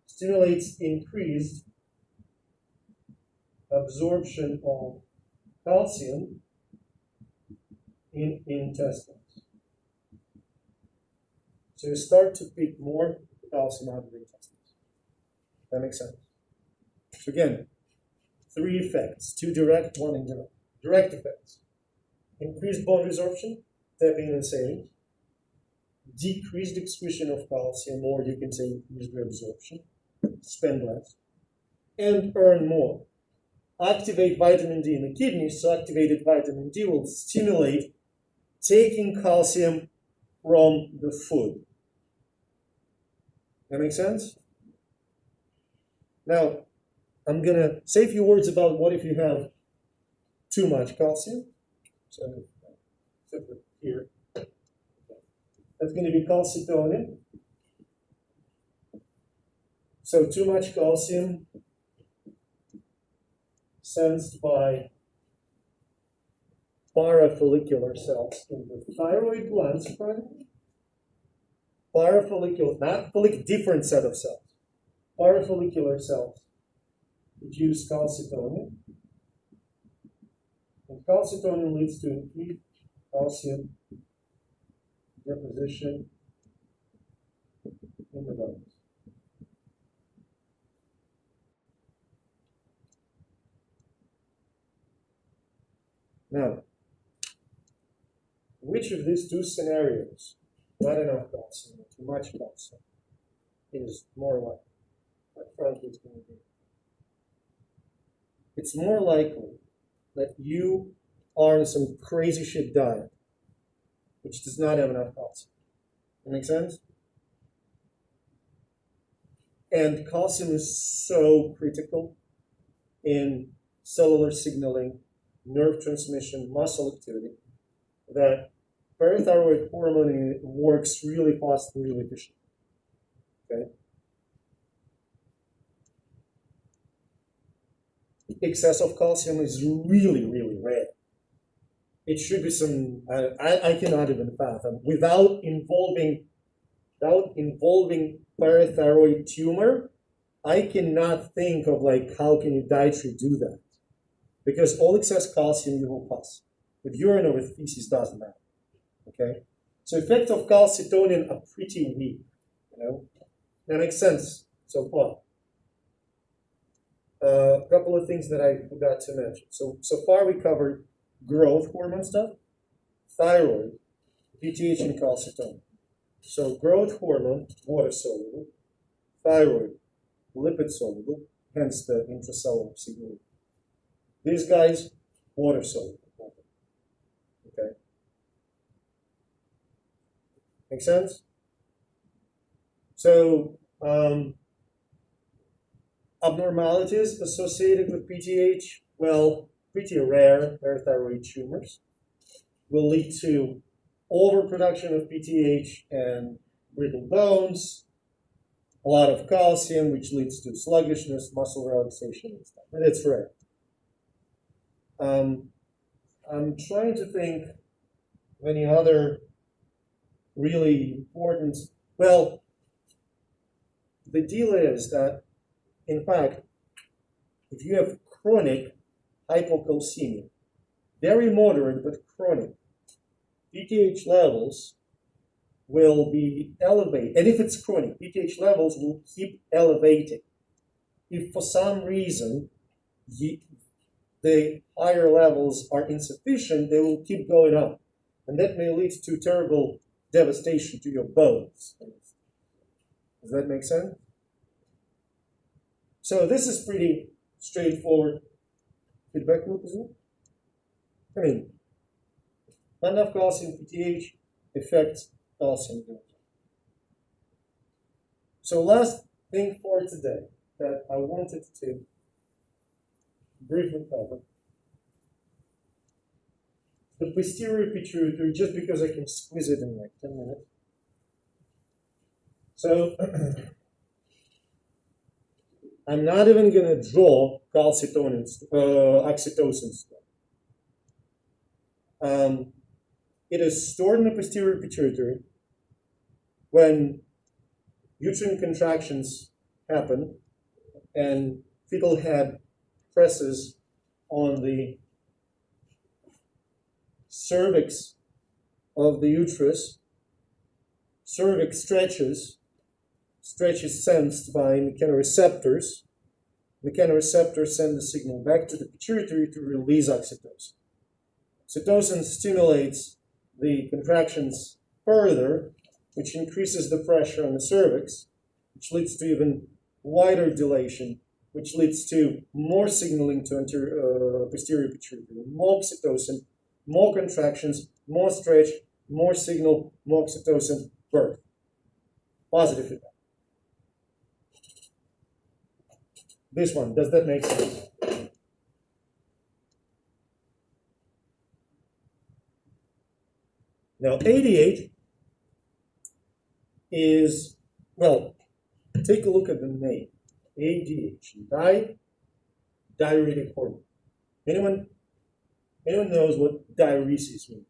stimulates increased absorption of calcium in intestines. So you start to pick more calcium out of the intestines. That makes sense? So again, 3 effects, 2 direct, 1 indirect. Direct effects: increased bone resorption, tapping and savings, decreased excretion of calcium, or you can say increased reabsorption, spend less, and earn more. Activate vitamin D in the kidneys, so activated vitamin D will stimulate taking calcium from the food. That makes sense? Now, I'm going to say a few words about what if you have too much calcium. So, here. That's going to be calcitonin. So, too much calcium sensed by parafollicular cells in the thyroid glands. Parafollicular, not follicular, different set of cells. Parafollicular cells produce calcitonin, and calcitonin leads to increased calcium deposition in the bones. Now, which of these 2 scenarios, not enough calcium, too much calcium, is more likely? What frankly is going to be? it's more likely that you are on some crazy shit diet, which does not have enough calcium. That make sense? And calcium is so critical in cellular signaling, nerve transmission, muscle activity, that parathyroid hormone works really fast and really efficiently. Okay? Excess of calcium is really, really rare. It should be some, I cannot even fathom, without involving parathyroid tumor, I cannot think of like how can your dietary do that. Because all excess calcium you will pass. With urine or with feces doesn't matter. Okay? So effects of calcitonin are pretty weak. That makes sense so far. A couple of things that I forgot to mention. So far we covered growth hormone stuff, thyroid, PTH, and calcitonin. So growth hormone, water soluble, thyroid, lipid soluble, hence the intracellular signaling. These guys, water soluble. Okay. Make sense? So abnormalities associated with PTH, well, pretty rare parathyroid tumors, will lead to overproduction of PTH and brittle bones, a lot of calcium, which leads to sluggishness, muscle relaxation, and stuff. But it's rare. I'm trying to think of any other really important. Well, the deal is that, in fact, if you have chronic hypocalcemia, very moderate but chronic, PTH levels will be elevated. And if it's chronic, PTH levels will keep elevating. If for some reason the higher levels are insufficient, they will keep going up. And that may lead to terrible devastation to your bones. Does that make sense? So this is pretty straightforward feedback loop, isn't it? I mean, not enough calcium, PTH affects calcium. So last thing for today that I wanted to briefly cover, the posterior pituitary, just because I can squeeze it in like 10 minutes. So I'm not even going to draw calcitonin, oxytocin stuff. It is stored in the posterior pituitary when uterine contractions happen and fetal head presses on the cervix of the uterus. Cervix stretches sensed by mechanoreceptors. Mechanoreceptors send the signal back to the pituitary to release oxytocin. Oxytocin stimulates the contractions further, which increases the pressure on the cervix, which leads to even wider dilation, which leads to more signaling to posterior pituitary, more oxytocin, more contractions, more stretch, more signal, more oxytocin, birth. Positive feedback. This one, does that make sense? Now, 88 is, well, take a look at the name. ADH, diuretic hormone. Anyone knows what diuresis means?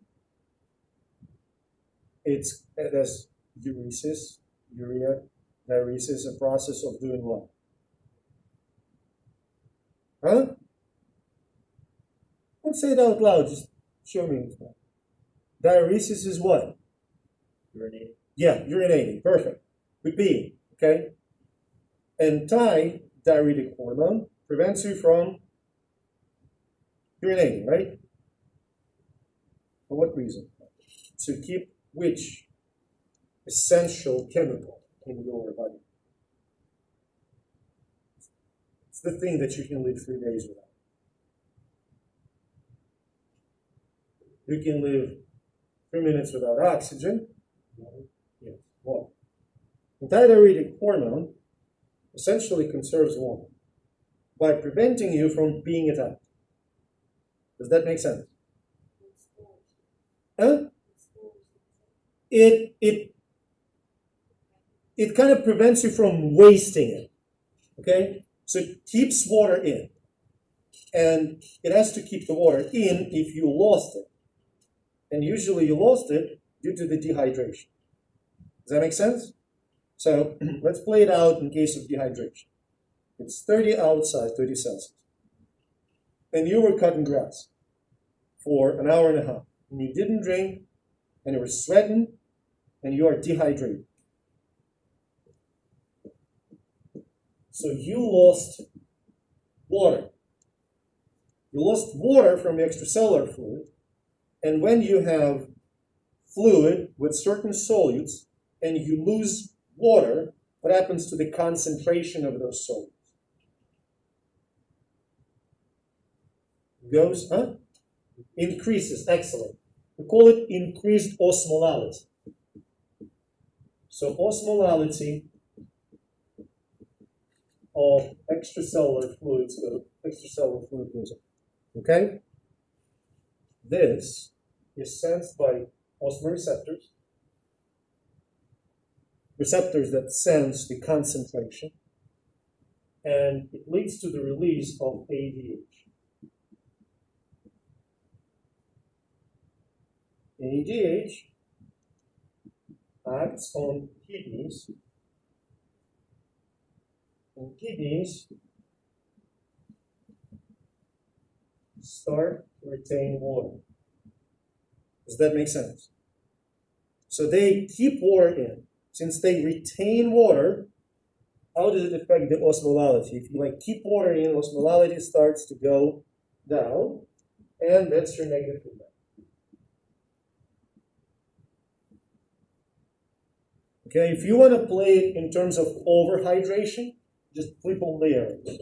It's as uresis, urea, diuresis, a process of doing what? Huh? Don't say it out loud, just show me. Diuresis is what? Urinating. Yeah, urinating, perfect. With B, okay? And diuretic hormone prevents you from urinating, right? For what reason? To keep which essential chemical in your body? It's the thing that you can live 3 days without. You can live 3 minutes without oxygen. Yes, water. Thyroid hormone essentially conserves water by preventing you from being attacked. Does that make sense? Huh? It kind of prevents you from wasting it. Okay? So it keeps water in. And it has to keep the water in if you lost it. And usually you lost it due to the dehydration. Does that make sense? So let's play it out in case of dehydration. It's 30 outside, 30 Celsius. And you were cutting grass for an hour and a half. And you didn't drink, and you were sweating, and you are dehydrated. So you lost water. You lost water from the extracellular fluid, and when you have fluid with certain solutes and you lose water, what happens to the concentration of those solutes? Goes, increases. Excellent. We call it increased osmolality. So osmolality of extracellular fluids goes up. Okay? This is sensed by osmoreceptors, receptors that sense the concentration, and it leads to the release of ADH. ADH acts on kidneys, and kidneys start to retain water. Does that make sense? So they keep water in. Since they retain water, how does it affect the osmolality? If you keep water in, osmolality starts to go down, and that's your negative feedback. Okay, if you want to play it in terms of overhydration, just flip all the arrows.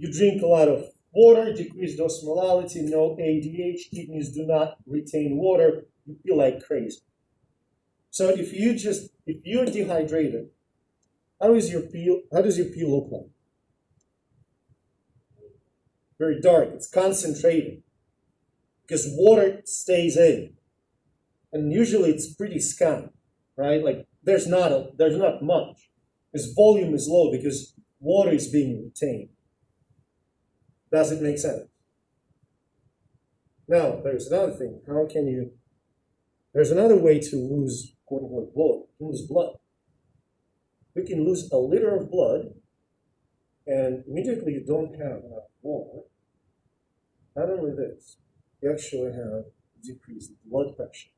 You drink a lot of water, decreased osmolality, no ADH, kidneys do not retain water, you feel like crazy. So if you're dehydrated, how does your pee look like? Very dark, it's concentrated, because water stays in. And usually it's pretty scant, right? There's not much. Its volume is low because water is being retained. Does it make sense? Now, there's another thing. There's another way to lose, quote unquote, blood. Lose blood. You can lose a liter of blood, and immediately you don't have enough water. Not only this, you actually have decreased blood pressure,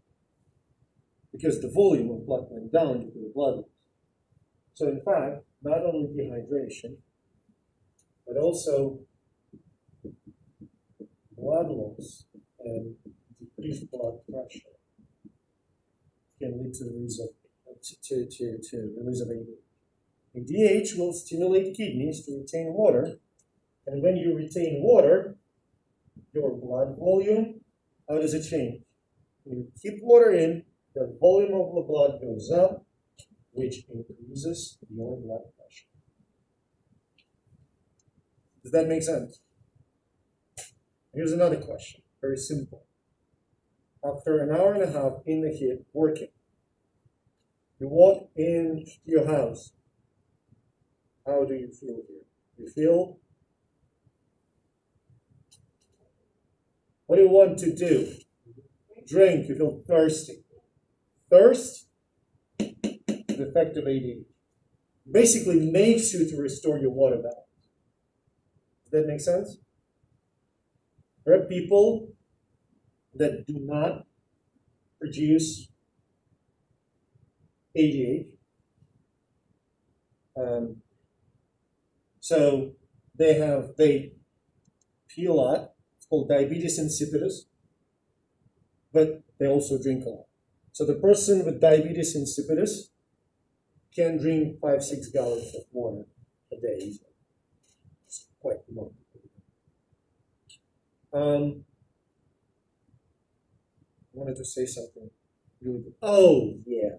because the volume of blood went down due to the blood loss. So in fact, not only dehydration, but also blood loss and decreased blood pressure can lead to the release of ADH. ADH will stimulate kidneys to retain water, and when you retain water, your blood volume, how does it change? When you keep water in, the volume of the blood goes up, which increases your blood pressure. Does that make sense? Here's another question, very simple. After an hour and a half in the heat working, you walk into your house. How do you feel here? You feel, what do you want to do? Drink, you feel thirsty. Thirst, the effect of ADH. Basically makes you to restore your water balance. Does that make sense? There are people that do not produce ADH. So they pee a lot. It's called diabetes insipidus, but they also drink a lot. So the person with diabetes insipidus can drink 5-6 gallons of water a day. It's quite long. wanted to say something really good. Oh, yeah.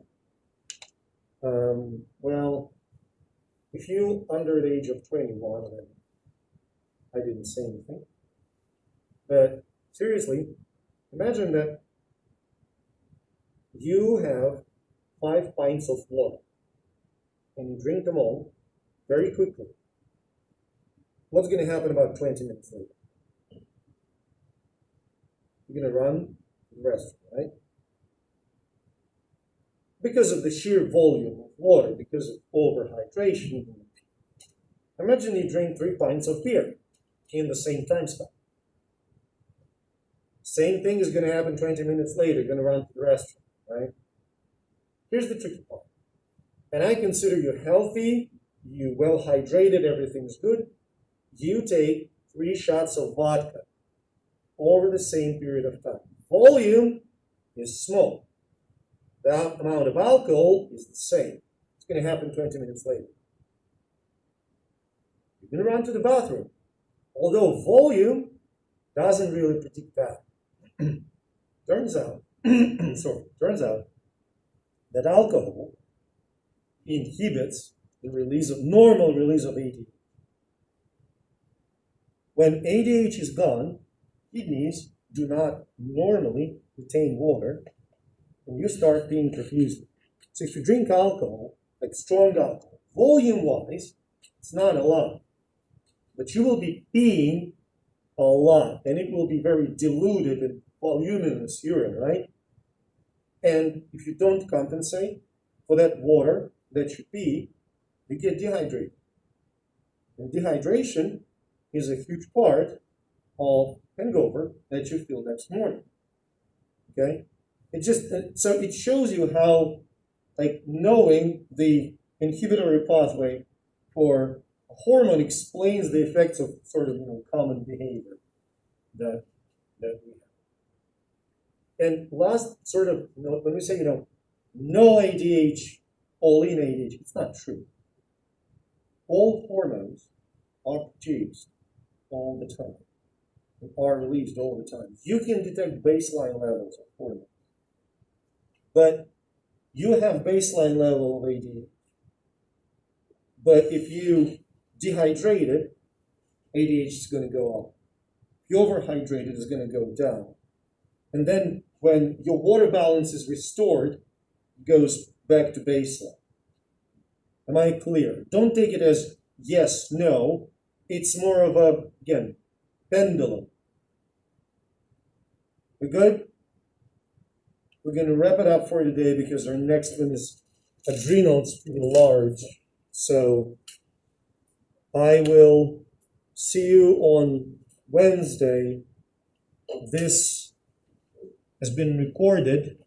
Well, if you under the age of 21, then I didn't say anything. But seriously, imagine that you have 5 pints of water and you drink them all very quickly. What's going to happen about 20 minutes later? You're going to run to the restroom, right? Because of the sheer volume of water, because of overhydration. Imagine you drink 3 pints of beer in the same time span. Same thing is going to happen 20 minutes later. You're going to run to the restroom, right? Here's the tricky part. And I consider you healthy, you well hydrated, everything's good. You take 3 shots of vodka over the same period of time. Volume is small. The amount of alcohol is the same. It's going to happen 20 minutes later. You're going to run to the bathroom. Although volume doesn't really predict that. Turns out that alcohol inhibits the normal release of ADH. When ADH is gone, kidneys do not normally retain water, and you start being profused. So if you drink alcohol, like strong alcohol, volume-wise, it's not a lot, but you will be peeing a lot, and it will be very diluted and voluminous urine, right? And if you don't compensate for that water that you pee, you get dehydrated. And dehydration is a huge part of hangover that you feel next morning. Okay? So it shows you how, like, knowing the inhibitory pathway for a hormone explains the effects of sort of common behavior that we have. And last sort of, when we say no ADH, all in ADH, it's not true. All hormones are produced all the time and are released all the time. You can detect baseline levels of hormones, but you have baseline level of ADH. But if you dehydrate it, ADH is going to go up. If you overhydrate it, it's going to go down. And then when your water balance is restored, it goes back to baseline. Am I clear? Don't take it as yes, no. It's more of a, again, pendulum. We good? We're going to wrap it up for today because our next one is adrenals, pretty large. So I will see you on Wednesday. This has been recorded